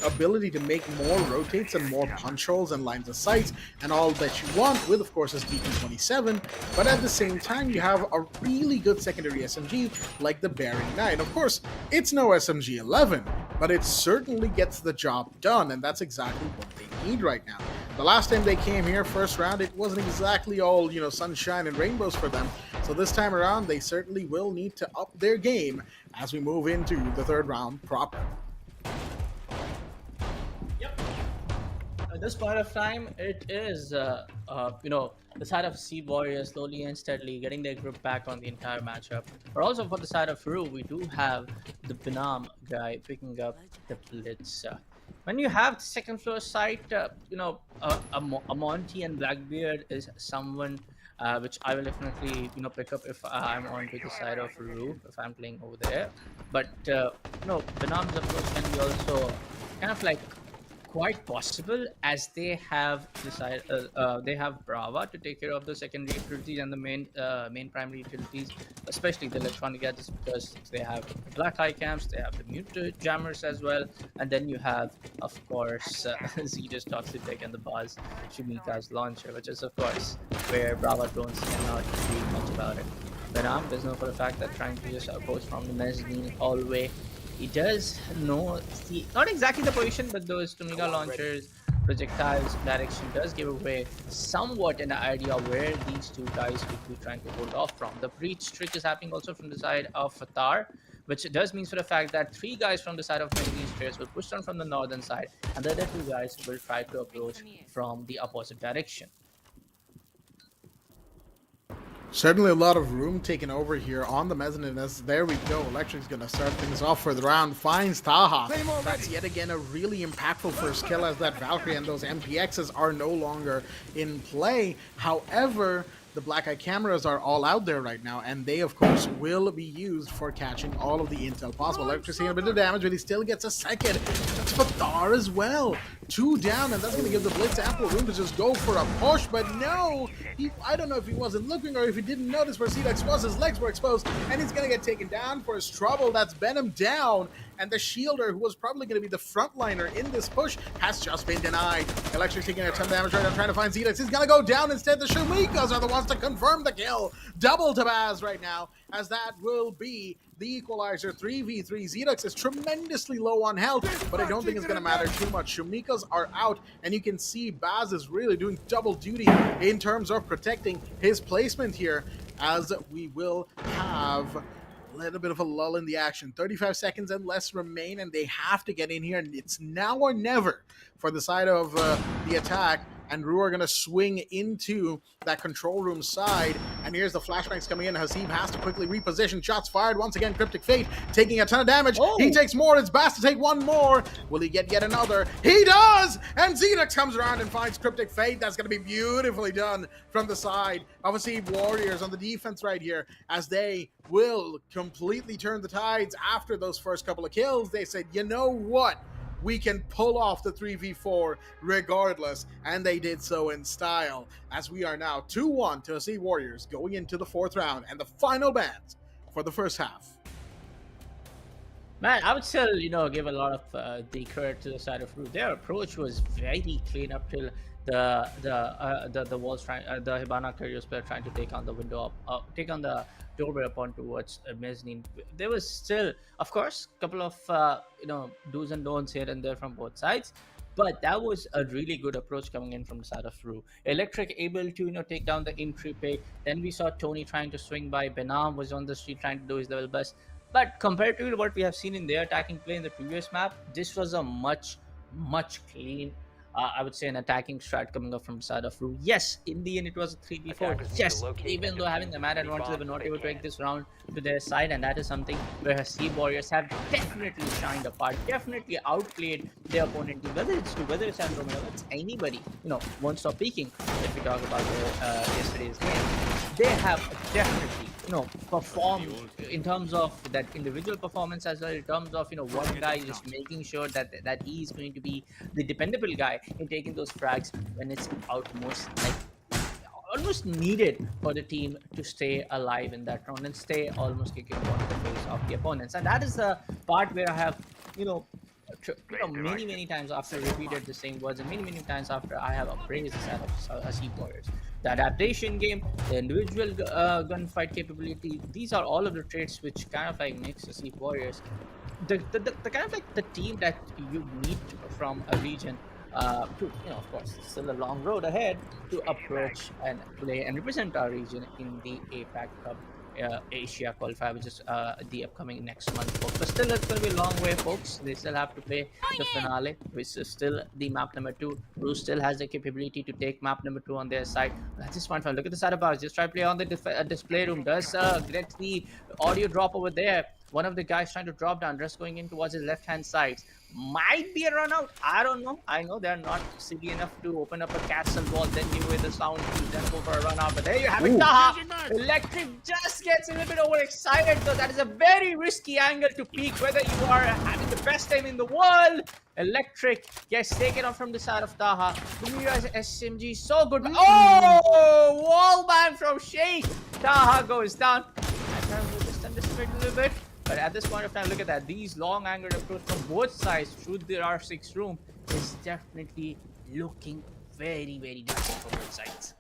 Speaker 2: ability to make more rotates and more punch holes and lines of sight and all that you want with, of course, this DP27. But at the same time, you have a really good secondary SMG like the Bearing 9. Of course, it's no SMG 11, but it certainly gets the job done, and that's exactly what they need right now. The last time they came here, first round, it wasn't exactly all, sunshine and rainbows for them. So this time around, they certainly will need to up their game as we move into the third round proper.
Speaker 3: Yep. At this point of time, it is, the side of Sea Warriors slowly and steadily getting their grip back on the entire matchup. But also for the side of RUE, we do have the Benam guy picking up the blitz. When you have the second floor site, a Monty and Blackbeard is someone which I will definitely pick up if I'm on to the side of RUE if I'm playing over there. But Benam's approach can be also kind of like quite possible, as they have decided they have Brava to take care of the secondary utilities and the main primary utilities, especially the electronic gadgets, because they have black eye cams, they have the mute jammers as well, and then you have, of course, Zeda's toxic tech and the Buzz Shumika's launcher, which is of course where Brava drones cannot do much about it. Benam does know for the fact that trying to just approach from the mezzanine hallway, he does know not exactly the position, but those Tumiga launchers, projectiles direction does give away somewhat an idea where these two guys would be trying to hold off from. The breach trick is happening also from the side of Fatar, which does mean for the fact that 3 guys from the side of Trinity Stairs will push down from the northern side, and the other 2 guys will try to approach from the opposite direction.
Speaker 2: Certainly a lot of room taken over here on the mezzanine. There we go. Electric's going to start things off for the round. Finds Taha. That's yet again a really impactful first kill, as that Valkyrie and those MPXs are no longer in play. However, the black eye cameras are all out there right now, and they of course will be used for catching all of the intel possible. Electric's taking a bit of damage, but he still gets a second. That's Fatar as well. 2 down, and that's going to give the Blitz ample room to just go for a push, but no! I don't know if he wasn't looking or if he didn't notice where Cedex was. His legs were exposed, and he's going to get taken down for his trouble. That's Venom down, and the Shielder, who was probably going to be the frontliner in this push, has just been denied. Electric's taking a ton of damage right now, trying to find Cedex. He's going to go down instead. The Shumikas are the ones to confirm the kill. Double to Baz right now, as that will be the equalizer. 3v3. Zedex is tremendously low on health, but I don't think it's going to matter too much. Shumikas are out, and you can see Baz is really doing double duty in terms of protecting his placement here, as we will have a little bit of a lull in the action. 35 seconds and less remain, and they have to get in here, and it's now or never for the side of the attack. And RUE are going to swing into that control room side. And here's the flashbangs coming in. Hasib has to quickly reposition. Shots fired. Once again, Cryptic Fate taking a ton of damage. Oh. He takes more. It's Bass to take one more. Will he get yet another? He does! And Zedex comes around and finds Cryptic Fate. That's going to be beautifully done from the side of Hasib Warriors on the defense right here, as they will completely turn the tides after those first couple of kills. They said, you know what? We can pull off the 3v4 regardless, and they did so in style, as we are now 2-1 to Hasib Warriors going into the 4th round and the final bans for the first half.
Speaker 3: Man, I would still, give a lot of the credit to the side of RUE. Their approach was very clean up till the walls trying, the Hibana Curious player trying to take on the window up, take on the doorway upon towards mezzanine. There was still, of course, a couple of do's and don'ts here and there from both sides, but that was a really good approach coming in from the side of RUE. Electric able to take down the entry pick. Then we saw Tony trying to swing by. Benam was on the street trying to do his level best. But compared to what we have seen in their attacking play in the previous map, this was a much clean, I would say, an attacking strat coming up from the side of RUE. Yes, in the end it was a 3v4. Yes, even though having the mad advantage, they were not able to take this round to their side, and that is something where Hasib Warriors have definitely shined apart, definitely outplayed their opponent team. Whether it's RUE, whether it's Andromeda, whether it's anybody, won't stop peaking. If we talk about yesterday's game, they have definitely performed in terms of that individual performance, as well in terms of one guy just making sure that he is going to be the dependable guy in taking those frags when it's outmost, like almost needed for the team to stay alive in that round and stay almost kicking on the face of the opponents. And that is the part where I have, many times after repeated the same words, and many times after I have appraised the side of Hasib Warriors. The adaptation game, the individual gunfight capability, these are all of the traits which kind of like makes Hasib Warriors the kind of like the team that you need from a region to, of course, it's still a long road ahead to approach and play and represent our region in the APAC Cup Asia qualifier, which is the upcoming next month, folks. But still, it's going to be a long way, folks. They still have to play the finale, which is still the map number 2. RUE still has the capability to take map number 2 on their side. At this point, look at the side of ours. Just try to play on the display room. Does get the audio drop over there. One of the guys trying to drop down, just going in towards his left-hand side. Might be a run out. I don't know. I know they're not silly enough to open up a castle wall, then give away the sound, then go for a run out. But there you have it, Taha. Electric just gets a little bit overexcited, so that is a very risky angle to peak, whether you are having the best time in the world. Electric gets taken off from the side of Taha. The Mira's SMG so good. Oh, wall ban from Sheikh. Taha goes down. I try to just underestimate a little bit. But at this point of time, look at that. These long angled approach from both sides through the R6 room is definitely looking very difficult for both sides.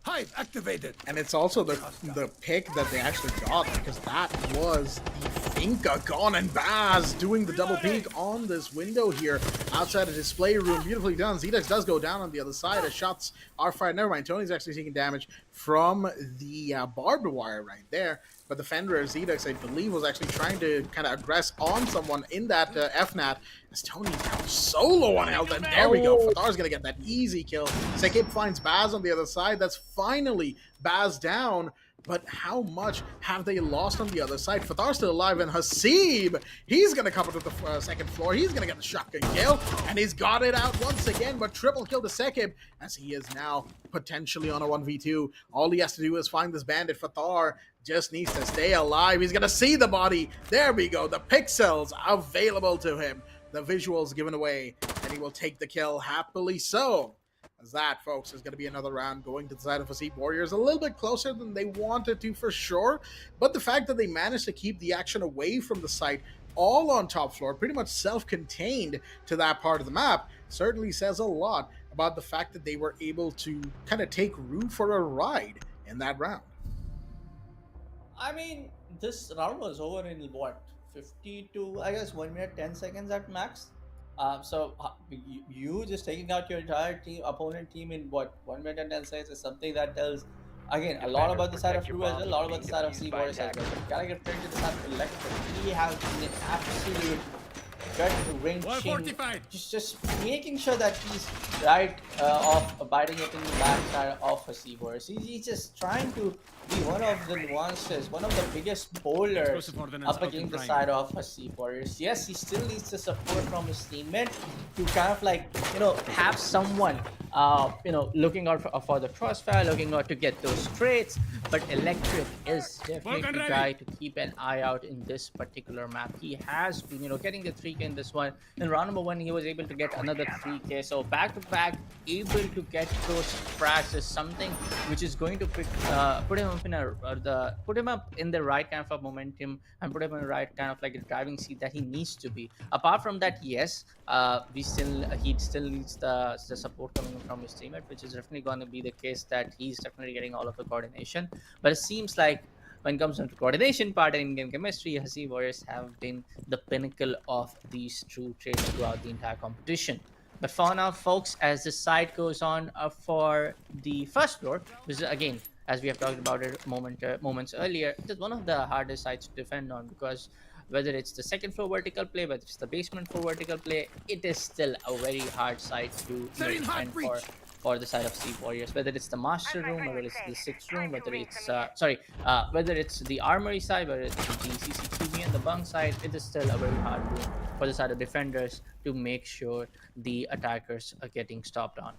Speaker 1: Hive activated.
Speaker 2: And it's also the pick that they actually got, because that was the Finka gone, and Baz doing the double peek on this window here outside the display room. Beautifully done. Zedex does go down on the other side as shots are fired. Never mind, Tony's actually taking damage from the barbed wire right there. But the Fender Zedex, I believe, was actually trying to kind of aggress on someone in that FNAT as Tony now solo on health. And there we go. Fathar's going to get that easy kill. Sekib finds Baz on the other side. That's finally Baz down. But how much have they lost on the other side? Fathar's still alive, and Hasib, he's going to come up to the second floor. He's going to get the shotgun kill, and he's got it out once again, but triple kill to Sekib, as he is now potentially on a 1v2. All he has to do is find this bandit. Fathar just needs to stay alive. He's going to see the body. There we go. The pixels available to him. The visuals given away, and he will take the kill happily so. As that, folks, is going to be another round going to the side of Hasib Warriors. A little bit closer than they wanted to for sure. But the fact that they managed to keep the action away from the site, all on top floor, pretty much self-contained to that part of the map, certainly says a lot about the fact that they were able to kind of take RUE for a ride in that round.
Speaker 3: I mean, this round was over in what, 52, I guess 1 minute 10 seconds at max. So you just taking out your entire team, opponent team in what, 1 minute and 10 seconds is something that tells, again, a lot about the side of RUE as well, a lot about the side of Hasib Warriors as well. But gotta get credit to the side of Electric. He has been an absolute gut-wrenching, just making sure that he's right off biting it in the backside of Hasib Warriors. He's just trying to be one of the nuances, one of the biggest bowlers up against the side of Hasib Warriors. Yes, he still needs the support from his teammate to kind of like, have someone, looking out for the crossfire, looking out to get those traits. But Electric is definitely the guy to keep an eye out in this particular map. He has been, getting the 3K in this one. In round number 1, he was able to get another 3K. So back to back, able to get those frags is something which is going to put him up in the right kind of a momentum and put him in the right kind of like a driving seat that he needs to be. Apart from that, yes, he still needs the support coming from his teammate, which is definitely going to be the case that he's definitely getting all of the coordination. But it seems like when it comes down to coordination part and in-game chemistry, Hasib Warriors have been the pinnacle of these true traits throughout the entire competition. But for now, folks, as the side goes on for the first floor, which is, again, as we have talked about it moments earlier, it is one of the hardest sides to defend on, because whether it's the second floor vertical play, whether it's the basement floor vertical play, it is still a very hard side to defend for the side of Hasib Warriors. Whether it's the master room, whether it's the 6th room, whether it's whether it's the armory side, whether it's the CCTV and the bunk side, it is still a very hard room for the side of defenders to make sure the attackers are getting stopped on.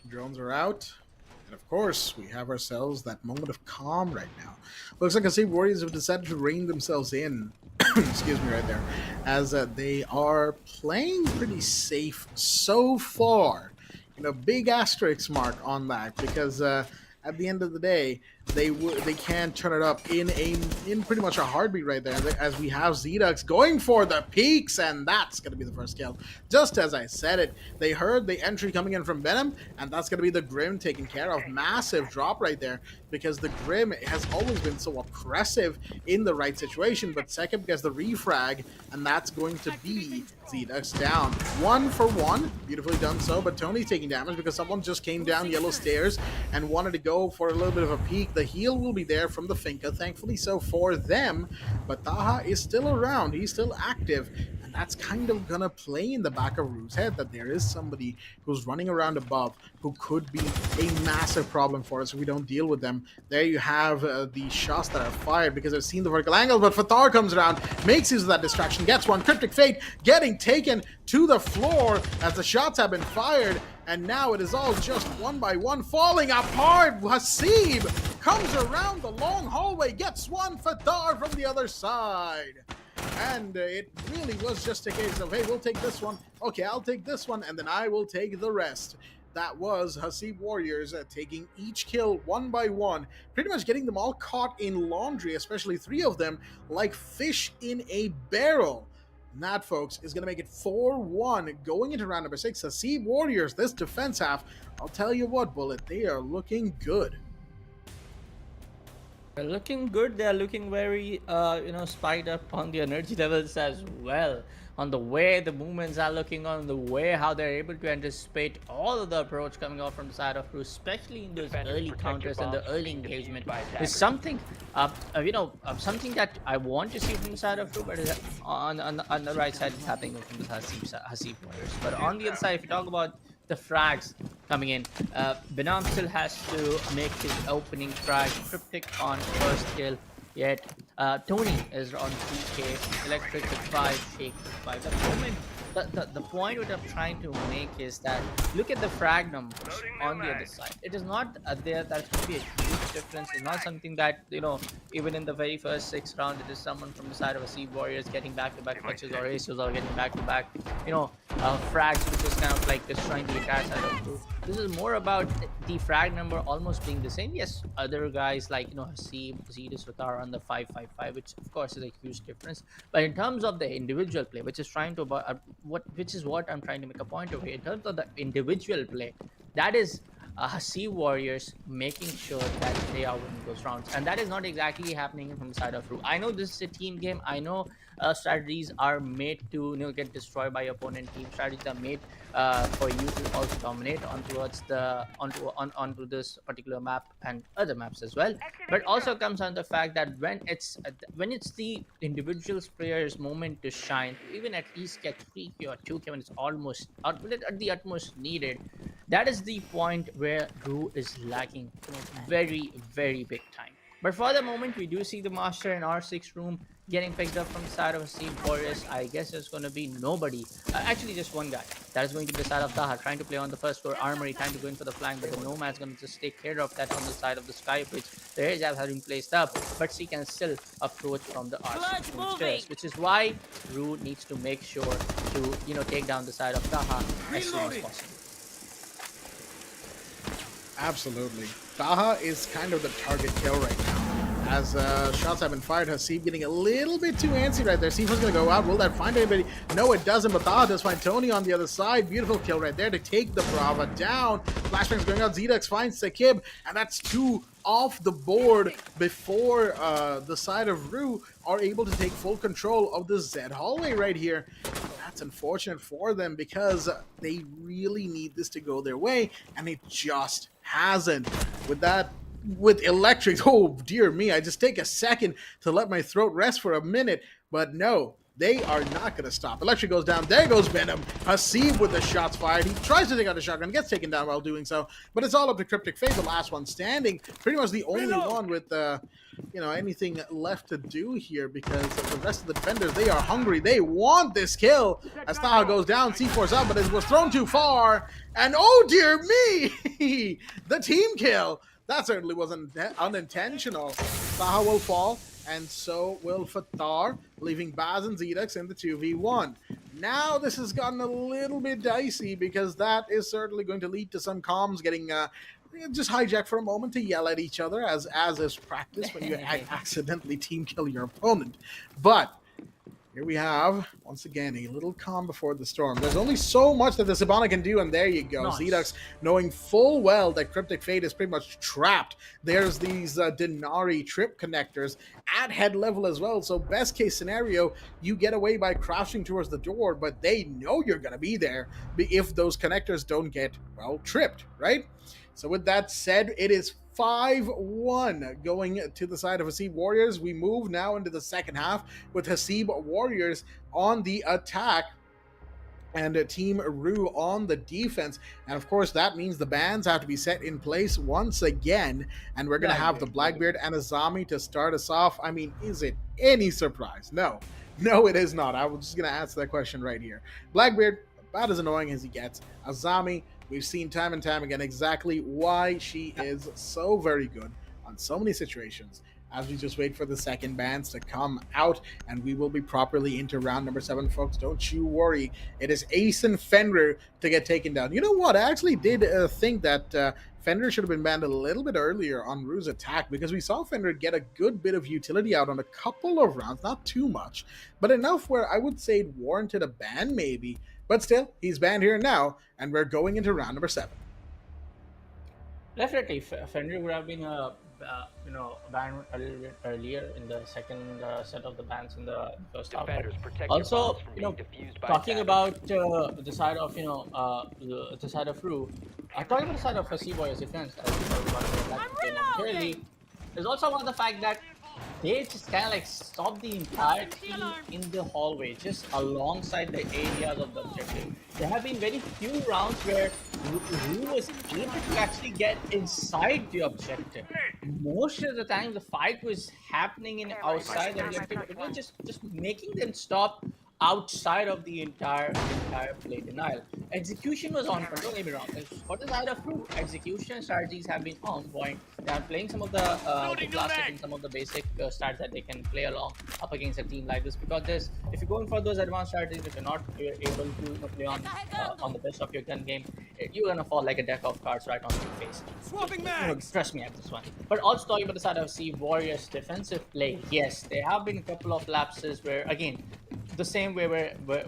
Speaker 2: Drones are out. And of course, we have ourselves that moment of calm right now. Looks like Hasib Warriors have decided to rein themselves in excuse me right there, as they are playing pretty safe so far. Big asterisk mark on that, because at the end of the day, they can turn it up in pretty much a heartbeat right there, as we have Zedux going for the peaks, and that's going to be the first kill. Just as I said it, they heard the entry coming in from Venom, and that's going to be the Grim taken care of. Massive drop right there, because the Grim has always been so oppressive in the right situation, but Sekib gets the refrag, and that's going to be Zedux down. 1 for 1, beautifully done so, but Tony's taking damage because someone just came down yellow stairs and wanted to go for a little bit of a peek. The heal will be there from the Finka, thankfully so for them, but Taha is still around, he's still active, and that's kind of gonna play in the back of RUE's head that there is somebody who's running around above who could be a massive problem for us if we don't deal with them. There you have the shots that are fired because I've seen the vertical angle, but Fatar comes around, makes use of that distraction, gets one. Cryptic Fate getting taken to the floor as the shots have been fired, and now it is all just one by one falling apart. Hasib comes around the long hallway, gets one. Fatar from the other side. And it really was just a case of, hey, we'll take this one. Okay, I'll take this one, and then I will take the rest. That was Hasib Warriors taking each kill one by one, pretty much getting them all caught in laundry, especially 3 of them, like fish in a barrel. And that, folks, is going to make it 4-1 going into round number 6. Hasib Warriors, this defense half, I'll tell you what, Bullet, they are looking good.
Speaker 3: They're looking good. They're looking very, spiked up on the energy levels as well. On the way the movements are looking, on the way how they're able to anticipate all of the approach coming off from the side of RUE, especially in those early counters and the early engagement, is something, something that I want to see from the side of RUE, but on the right side it's happening from the Hasib players. But on the other side, if you talk about the frags coming in, Benam still has to make his opening frag. Cryptic on first kill, yet Tony is on 3k, Electric with 5, Shake with 5. The moment, the point what I'm trying to make is that look at the frag numbers on the other side. It is not there that's going to be a huge difference. It's not something that, even in the very first 6 rounds, it is someone from the side of Hasib Warriors getting back-to-back clutches, or Aces or getting back-to-back, frags, which is kind of like destroying the entire side of RUE. This is more about the frag number almost being the same. Yes, other guys like Hasib, Zedus, Fatar on the 5-5-5, which of course is a huge difference. But in terms of the individual play, which is what I'm trying to make a point of here, in terms of the individual play, that is Hasib Warriors making sure that they are winning those rounds, and that is not exactly happening from the side of RUE. I know this is a team game. I know strategies are made to get destroyed by opponent team. Strategies are made for you to also dominate onto this particular map and other maps as well. But also comes on the fact that when it's the individual players' moment to shine, even at least get 3k or 2k when it's almost at the utmost needed, that is the point where RUE is lacking very, very big time. But for the moment, we do see the Master in R6 room getting picked up from the side of Hasib Warriors. I guess there's going to be nobody, actually just one guy, that is going to be the side of Taha, trying to play on the first floor armory, trying to go in for the flank, but the Nomad's going to just take care of that on the side of the Sky Bridge. The air jabs have been placed up, but she can still approach from the R6 stairs, which is why RUE needs to make sure to, take down the side of Taha as soon as possible.
Speaker 2: Absolutely. Taha is kind of the target kill right now. As shots have been fired, Hasib getting a little bit too antsy right there. C4's going to go out. Will that find anybody? No, it doesn't, but Taha does find Tony on the other side. Beautiful kill right there to take the Brava down. Flashbang's going out. Zedux finds Sekib, and that's 2 off the board before the side of RUE are able to take full control of the Z hallway right here. That's unfortunate for them because they really need this to go their way, and it just hasn't. With Electric, oh dear me, I just take a second to let my throat rest for a minute, but no, they are not going to stop. Electric goes down, there goes Venom. Hasib with the shots fired. He tries to take out the shotgun, gets taken down while doing so, but it's all up to Cryptic Fate, the last one standing. Pretty much the only one with, anything left to do here, because the rest of the defenders, they are hungry. They want this kill. As Taha goes down, C4's up, but it was thrown too far, and oh dear me, the team kill. That certainly wasn't unintentional. Taha will fall, and so will Fatar, leaving Baz and Zedux in the 2v1. Now this has gotten a little bit dicey because that is certainly going to lead to some comms getting just hijacked for a moment to yell at each other, as is practice when you accidentally team kill your opponent. But here we have, once again, a little calm before the storm. There's only so much that the Sibana can do, and there you go.
Speaker 3: Nice.
Speaker 2: Zedux, knowing full well that Cryptic Fate is pretty much trapped. There's these Denari trip connectors at head level as well, so best case scenario, you get away by crashing towards the door, but they know you're going to be there if those connectors don't get, well, tripped, right? So with that said, it is 5-1 going to the side of Hasib Warriors. We move now into the second half with Hasib Warriors on the attack and Team RUE on the defense. And of course, that means the bans have to be set in place once again. And we're going to have the Blackbeard and Azami to start us off. I mean, is it any surprise? No, it is not. I was just going to answer that question right here. Blackbeard, about as annoying as he gets. Azami, we've seen time and time again exactly why she is so very good on so many situations. As we just wait for the second bans to come out, and we will be properly into round number 7, folks. Don't you worry. It is Ace and Fenrir to get taken down. You know what? I actually did think that Fenrir should have been banned a little bit earlier on RUE's attack, because we saw Fenrir get a good bit of utility out on a couple of rounds. Not too much, but enough where I would say it warranted a ban maybe. But still, he's banned here now, and we're going into round number 7.
Speaker 6: Definitely, Fenrir would have been banned a little bit earlier in the second set of the bans in the first half. Also, talking about the side of the side of RUE, talking about the side of Hasib Warriors defense, there's also one the fact that they just kind of like stop the entire team in the hallway, just alongside the areas of the objective. There have been very few rounds where RUE was able to actually get inside the objective. Most of the time, the fight was happening in outside the objective. It was just making them stop outside of the entire play denial. Execution was on point, don't get me wrong. For the side of RUE, execution strategies have been on point. They are playing some of the classic and some of the basic stats that they can play along up against a team like this, because if you're going for those advanced strategies, if you're not able to play on the best of your gun game, you're gonna fall like a deck of cards right on your face.
Speaker 5: Swapping mags.
Speaker 6: Trust me at this one. But also talking about the side of Hasib Warriors defensive play, yes, there have been a couple of lapses where, again, the same way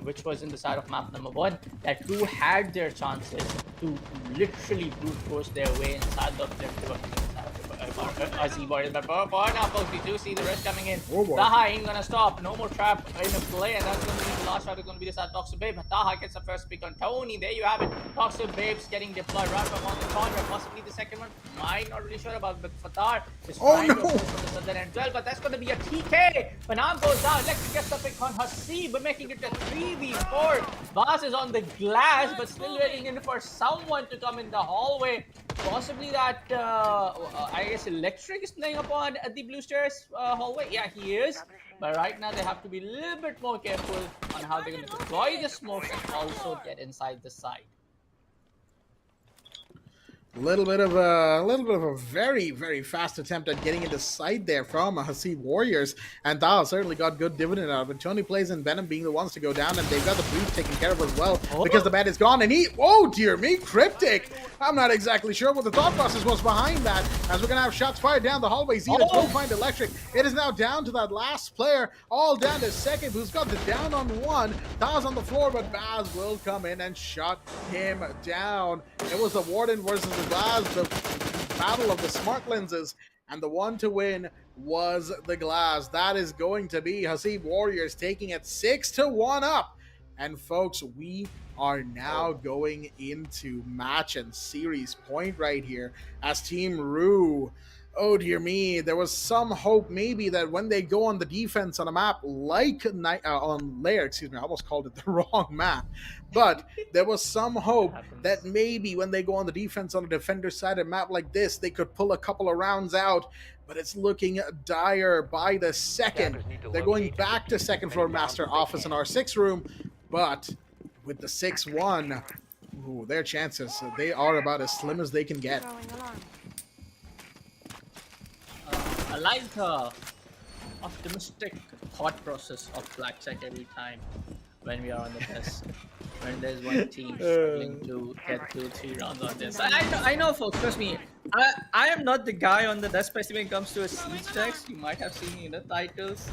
Speaker 6: which was in the side of map number 1, that RUE had their chances to literally brute force their way inside the objective of the Hasib Warriors. But now, folks, we do see the rest coming in. Taha ain't gonna stop. No more trap in the play, and that's gonna be the last shot. Is gonna be the side Toxic Babe. Taha gets the first pick on Tony. There you have it. Toxic Babe's getting deployed right from on the corner. Possibly the second one. I'm not really sure about, but Fatar is trying to push from the southern end well, but that's gonna be a TK. Panam goes down. Electric gets the pick on Hasib, but making it a 3v4. Bas is on the glass, but still waiting in for someone to come in the hallway. Possibly that, I guess Electric is playing upon the blue stairs hallway. Yeah, he is. But right now they have to be a little bit more careful on how they're going to deploy the smokes and also get inside the site.
Speaker 2: A little bit of a very, very fast attempt at getting into sight there from Hasib Warriors, and Dal certainly got good dividend out of it. Tony Plays and Venom being the ones to go down, and they've got the breach taken care of as well, because the bat is gone, and oh dear me, Cryptic! I'm not exactly sure what the thought process was behind that, as we're gonna have shots fired down the hallway. Zedux will find Electric. It is now down to that last player, all down to second, who's got the down on one. Dal's on the floor, but Baz will come in and shut him down. It was the Warden versus the Glass, the battle of the smart lenses, and the one to win was the Glass. That is going to be Hasib Warriors taking it 6-1 up. And folks, we are now going into match and series point right here as Team RUE. Oh dear me, there was some hope maybe that when they go on the defense on a map like on Lair, excuse me, I almost called it the wrong map, but there was some hope that maybe when they go on the defense on a defender-sided map like this, they could pull a couple of rounds out, but it's looking dire by the second. They're going back to second floor master office in our 6 room, but with the 6-1, their chances, they are about as slim as they can get.
Speaker 6: I like optimistic thought process of Blackjack every time when we are on the desk. When there's one team struggling to get 2-3 rounds on this. I know, folks. Trust me. I am not the guy on the desk, especially when it comes to a siege text. You might have seen me in the titles.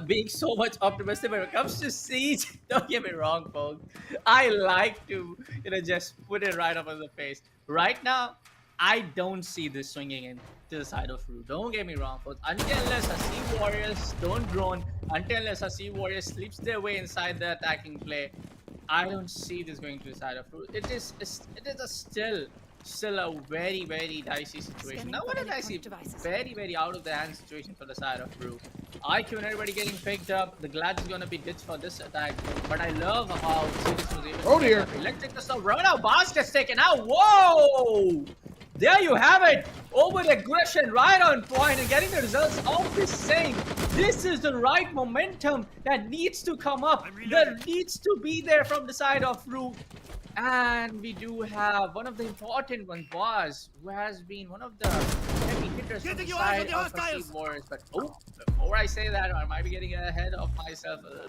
Speaker 6: Being so much optimistic when it comes to siege. Don't get me wrong, folks. I like to, just put it right up in the face. Right now, I don't see this swinging in to the side of RUE. Don't get me wrong, folks. Until unless Hasib Warriors don't drone, until unless Hasib Warriors sleeps their way inside the attacking play, I don't see this going to the side of RUE. It is still a very, very dicey situation. Now, what a dicey, very, very out of the hand situation for the side of RUE. IQ and everybody getting picked up. The Glad is going to be ditched for this attack. But I love how Sirius was able to
Speaker 2: dear.
Speaker 6: Electric the stuff. Right now, Boss gets taken out. Whoa! There you have it. Over aggression, right on point, and getting the results of this same. This is the right momentum that needs to come up. That needs to be there from the side of RUE. And we do have one of the important ones, Boss, who has been one of the heavy hitters from the side of the Warriors. But before I say that, I might be getting ahead of myself a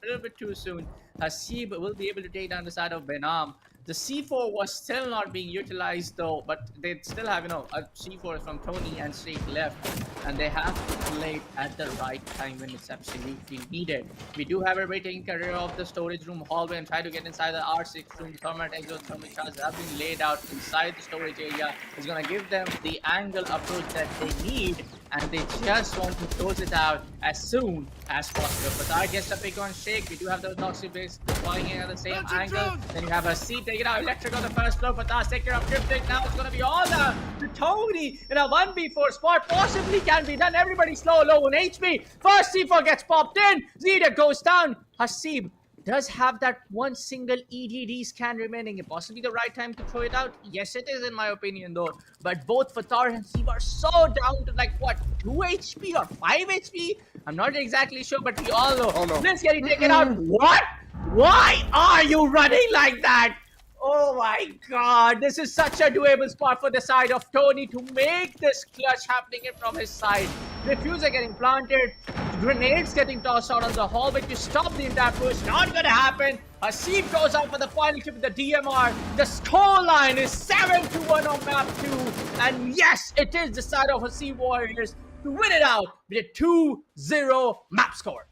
Speaker 6: little bit too soon. Hasib will be able to take down the side of Benam. The C4 was still not being utilized though, but they still have, a C4 from Tony and Streak left, and they have to play it at the right time when it's absolutely needed. We do have everybody taking care of the storage room hallway and try to get inside the R6 room. Thermal exothermal charges have been laid out inside the storage area. It's going to give them the angle approach that they need, and they just want to close it out as soon as possible. But I guess the pick on Shake. We do have those Noxy base deploying at the same angle. Then you have a C take it out. Electric on the first floor. But that's take care of Cryptic. Now it's going to be all down to Tony in a 1v4 spot. Possibly can be done. Everybody slow, low on HP. First C4 gets popped in. Zeta goes down. Hasib does have that one single EDD scan remaining. Possibly the right time to throw it out? Yes, it is in my opinion though. But both Fatar and Hasib are so down to like what, 2 HP or 5 HP? I'm not exactly sure, but we all know.
Speaker 2: Oh no.
Speaker 6: Let's get it taken out. What? Why are you running like that? Oh my god, this is such a doable spot for the side of Tony to make this clutch happening from his side. Diffuser getting planted, grenades getting tossed out on the hallway to stop the entire push. Not gonna happen. Hasib goes out for the final kill with the DMR. The scoreline is 7-1 on map 2. And yes, it is the side of Hasib Warriors to win it out with a 2-0 map score.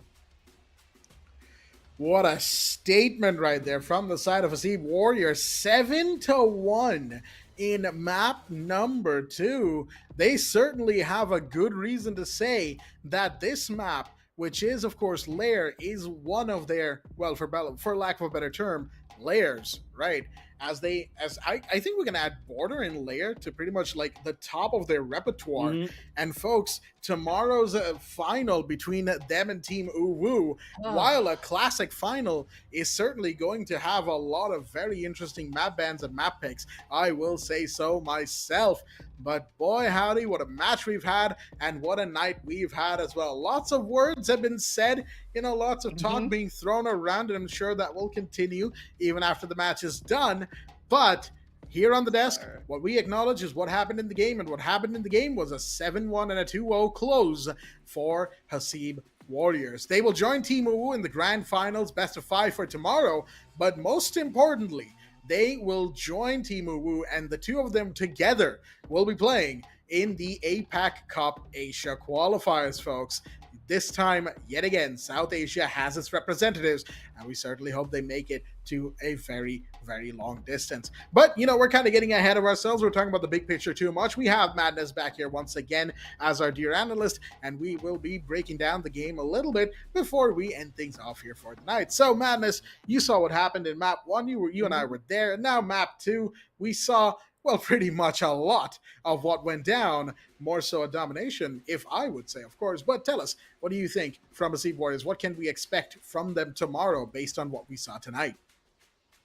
Speaker 2: What a statement right there from the side of Hasib Warriors. 7-1 in map number 2. They certainly have a good reason to say that this map, which is of course Lair, is one of their, well, for lack of a better term, layers, right? I think we can add border and layer to pretty much like the top of their repertoire. And folks, tomorrow's final between them and Team Uwu, while a classic final, is certainly going to have a lot of very interesting map bans and map picks. I will say so myself. But boy howdy, what a match we've had, and what a night we've had as well. Lots of words have been said, lots of talk being thrown around, and I'm sure that will continue even after the match is done. But here on the desk, what we acknowledge is what happened in the game, and what happened in the game was a 7-1 and a 2-0 close for Hasib Warriors. They will join Team Uwu in the grand finals, best of 5 for tomorrow, but most importantly, they will join Team Uwu, and the two of them together will be playing in the APAC Cup Asia qualifiers, folks. This time, yet again, South Asia has its representatives, and we certainly hope they make it to a very, very long distance. But, we're kind of getting ahead of ourselves. We're talking about the big picture too much. We have Madness back here once again as our dear analyst, and we will be breaking down the game a little bit before we end things off here for tonight. So, Madness, you saw what happened in Map 1. You and I were there. And now Map 2, we saw, well, pretty much a lot of what went down, more so a domination, if I would say, of course. But tell us, what do you think from Hasib Warriors? What can we expect from them tomorrow based on what we saw tonight?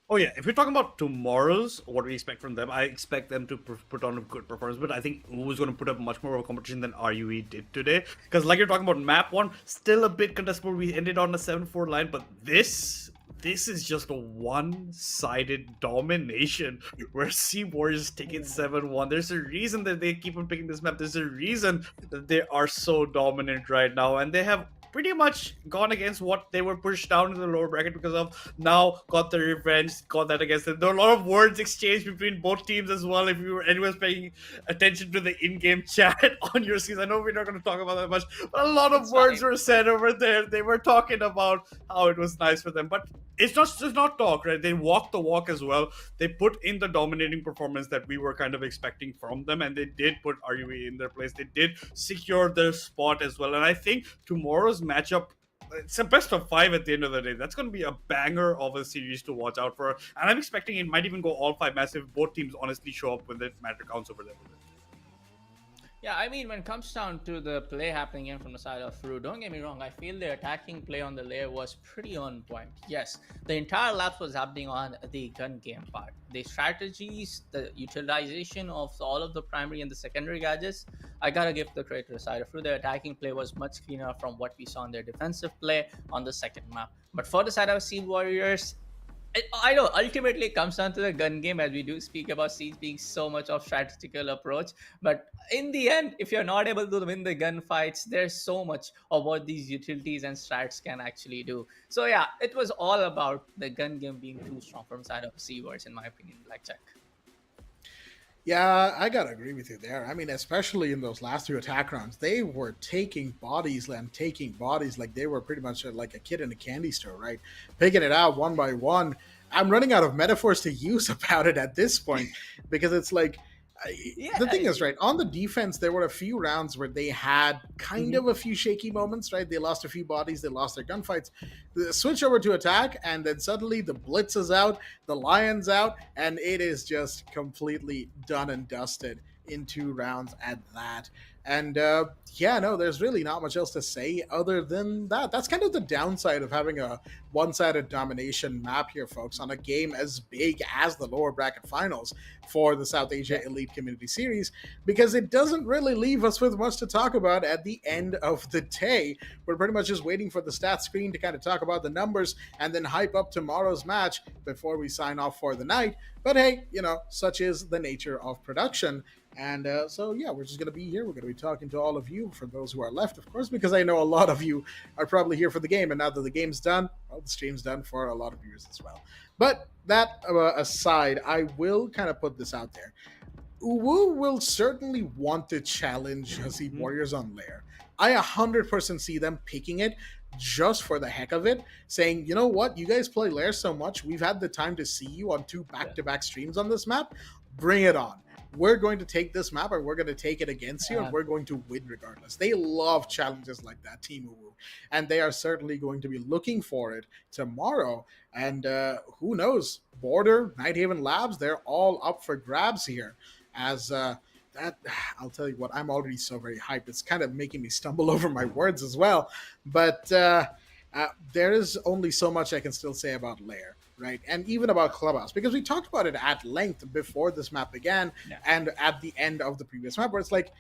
Speaker 4: Oh yeah, if you're talking about tomorrow's, what we expect from them, I expect them to put on a good performance, but I think Uwu going to put up much more of a competition than RUE did today. Because like you're talking about map 1, still a bit contestable. We ended on a 7-4 line, but this this is just a one-sided domination where Sea Warriors take it 7-1. There's a reason that they keep on picking this map. There's a reason that they are so dominant right now, and they have pretty much gone against what they were pushed down in the lower bracket because of. Now got the revenge, got that against them. There were a lot of words exchanged between both teams as well. If you were anyways paying attention to the in-game chat on your scenes, I know we're not going to talk about that much, but a lot of words were said over there. They were talking about how it was nice for them, but it's just not talk, right? They walk the walk as well. They put in the dominating performance that we were kind of expecting from them, and they did put RUE in their place. They did secure their spot as well, and I think tomorrow's matchup, it's a best of 5 at the end of the day. That's going to be a banger of a series to watch out for, and I'm expecting it might even go all 5 massive. Both teams honestly show up when the matter counts over there.
Speaker 6: Yeah, I mean, when it comes down to the play happening in from the side of RUE, don't get me wrong, I feel the attacking play on the layer was pretty on point. Yes, the entire lapse was happening on the gun game part. The strategies, the utilization of all of the primary and the secondary gadgets, I gotta give the credit to the side of RUE. Their attacking play was much cleaner from what we saw in their defensive play on the second map. But for the side of Sea Warriors, I know ultimately it comes down to the gun game, as we do speak about Siege being so much of strategical approach. But in the end, if you're not able to win the gunfights, there's so much of what these utilities and strats can actually do. So yeah, it was all about the gun game being too strong from side of Seawards, in my opinion, Blackjack.
Speaker 2: Yeah, I gotta agree with you there. I mean, especially in those last 2 attack rounds, they were taking bodies and taking bodies like they were pretty much like a kid in a candy store, right? Picking it out one by one. I'm running out of metaphors to use about it at this point because it's like, the thing is, right, on the defense, there were a few rounds where they had kind of a few shaky moments, right? They lost a few bodies, they lost their gunfights. The switch over to attack, and then suddenly the Blitz is out, the Lion's out, and it is just completely done and dusted in 2 rounds at that. And yeah, no, there's really not much else to say other than that. That's kind of the downside of having a one-sided domination map here, folks, on a game as big as the lower bracket finals for the South Asia Elite Community Series, because it doesn't really leave us with much to talk about at the end of the day. We're pretty much just waiting for the stats screen to kind of talk about the numbers and then hype up tomorrow's match before we sign off for the night. But hey, you know, such is the nature of production. And so, yeah, we're just going to be here. We're going to be talking to all of you, for those who are left, of course, because I know a lot of you are probably here for the game. And now that the game's done, well, the stream's done for a lot of viewers as well. But that aside, I will kind of put this out there. UWU will certainly want to challenge Hasib Warriors on Lair. I 100% see them picking it just for the heck of it, saying, you know what, you guys play Lair so much, we've had the time to see you on 2 back-to-back streams on this map. Bring it on. We're going to take this map and we're going to take it against you and we're going to win regardless. They love challenges like that, Team UWU, and they are certainly going to be looking for it tomorrow. And who knows, Border, Nighthaven Labs, they're all up for grabs here. As that, I'll tell you what, I'm already so very hyped. It's kind of making me stumble over my words as well. But there is only so much I can still say about Lair, right? And even about Clubhouse, because we talked about it at length before this map began and at the end of the previous map, where it's like,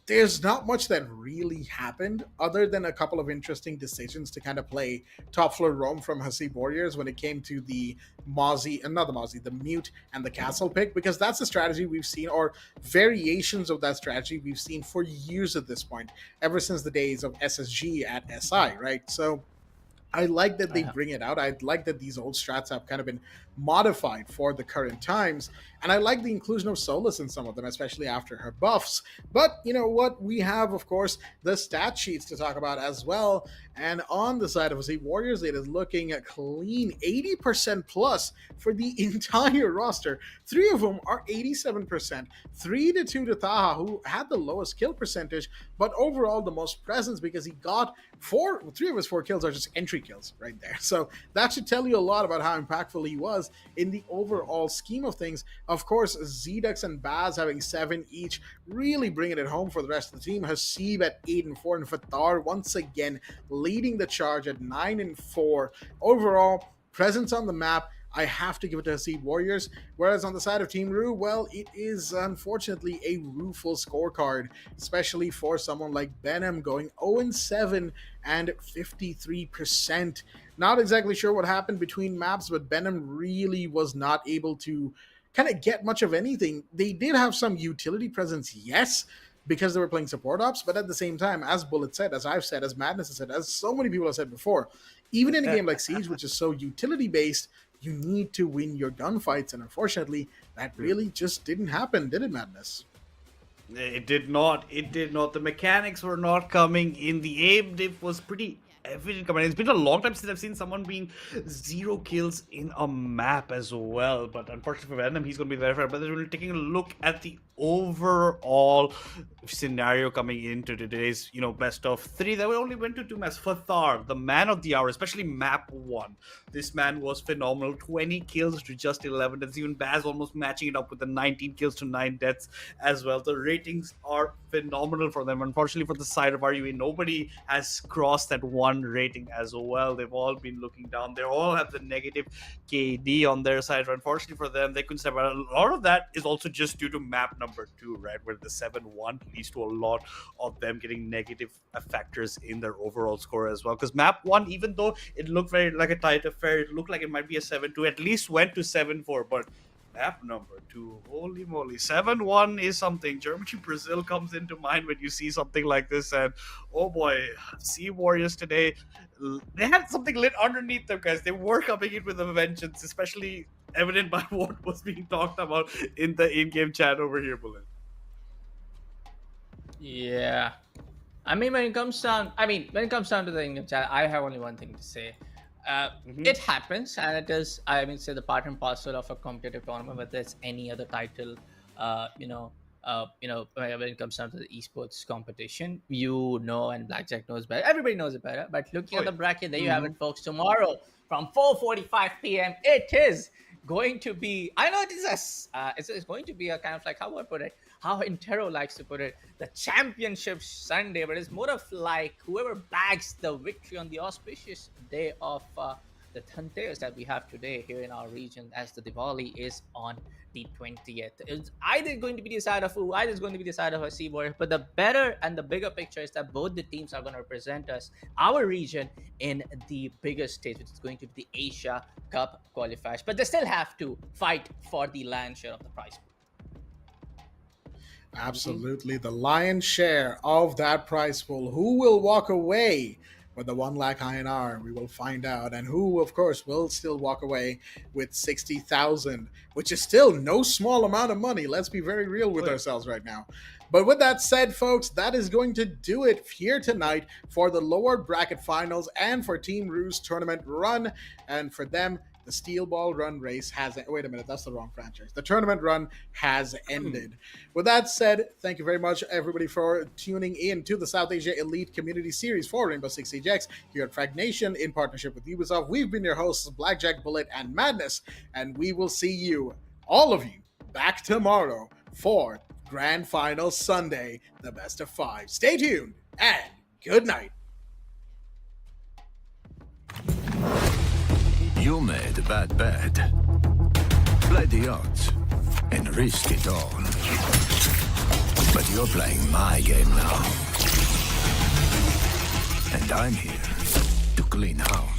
Speaker 2: there's not much that really happened other than a couple of interesting decisions to kind of play top floor roam from Hasib Warriors when it came to the the mute and the castle pick, because that's a strategy we've seen, or variations of that strategy we've seen for years at this point, ever since the days of SSG at SI, right? So I like that they bring it out. I like that these old strats have kind of been modified for the current times. And I like the inclusion of Solus in some of them, especially after her buffs. But you know what? We have, of course, the stat sheets to talk about as well. And on the side of Hasib Warriors, it is looking at clean 80% plus for the entire roster. 3 of them are 87%. 3-2 to Taha, who had the lowest kill percentage, but overall the most presence, because he got 3 of his 4 kills are just entry kills right there. So that should tell you a lot about how impactful he was in the overall scheme of things. Of course, Zedux and Baz having 7 each, really bringing it home for the rest of the team. Hasib at 8-4, and Fatar once again leading the charge at 9-4. Overall, presence on the map, I have to give it to Hasib Warriors. Whereas on the side of Team RUE, well, it is unfortunately a rueful scorecard, especially for someone like Benham going 0-7 and 53%. Not exactly sure what happened between maps, but Benham really was not able to kind of get much of anything. They did have some utility presence, yes, because they were playing support ops, but at the same time, as Bullet said, as I've said, as Madness has said, as so many people have said before, even in a game like Siege, which is so utility based, you need to win your gunfights, and unfortunately, that really just didn't happen, did it, Madness?
Speaker 4: It did not. It did not. The mechanics were not coming in. The aim diff was pretty evident coming in. It's been a long time since I've seen someone being 0 kills in a map as well. But unfortunately for Venom, he's going to be there for. But we're taking a look at the overall scenario coming into today's, best of 3. That we only went to 2 maps. Fathar, the man of the hour, especially map 1. This man was phenomenal. 20 kills to just 11 deaths. Even Baz almost matching it up with the 19 kills to 9 deaths as well. The ratings are phenomenal for them. Unfortunately for the side of RUE, nobody has crossed that 1 rating as well. They've all been looking down. They all have the negative KD on their side. Unfortunately for them, they couldn't step out. A lot of that is also just due to map number 2, right, where the 7-1 leads to a lot of them getting negative factors in their overall score as well. Because map 1, even though it looked very like a tight affair, it looked like it might be a 7-2, at least went to 7-4, but map number 2, holy moly, 7-1 is something. Germany Brazil comes into mind when you see something like this, and oh boy, Sea Warriors today, they had something lit underneath them, guys. They were coming in with a vengeance, especially evident by what was being talked about in the in-game chat over here, Bullet.
Speaker 6: Yeah, I mean, when it comes down to the in-game chat, I have only one thing to say. It happens, and it is, say, the part and parcel of a competitive tournament, whether it's any other title. When it comes down to the esports competition, and Blackjack knows better. Everybody knows it better. But looking at the bracket, there you have it, folks. Tomorrow from 4:45 p.m., it is going to be. I know it is it's going to be a kind of like, how would I put it? How Intero likes to put it, the championship Sunday, but it's more of like whoever bags the victory on the auspicious day of the Dhanteras that we have today here in our region, as the Diwali is on the 20th. It's either going to be the side of RUE, either it's going to be the side of our Sea Warriors, but the better and the bigger picture is that both the teams are going to represent us, our region, in the biggest stage, which is going to be the Asia Cup qualifiers. But they still have to fight for the lion's share of the prize pool.
Speaker 2: Absolutely. The lion's share of that prize pool. Who will walk away with the 1 lakh INR? We will find out. And who, of course, will still walk away with 60,000, which is still no small amount of money. Let's be very real with ourselves right now. But with that said, folks, that is going to do it here tonight for the lower bracket finals and for Team RUE's tournament run. And for them, the Steel Ball Run race has... Wait a minute, that's the wrong franchise. The tournament run has ended. With that said, thank you very much, everybody, for tuning in to the South Asia Elite Community Series for Rainbow Six Siege X here at Frag Nation in partnership with Ubisoft. We've been your hosts, Blackjack, Bullet, and Madness, and we will see you, all of you, back tomorrow for Grand Final Sunday, the best of 5. Stay tuned, and good night.
Speaker 1: You made a bad bet. Play the odds and risk it all. But you're playing my game now. And I'm here to clean house.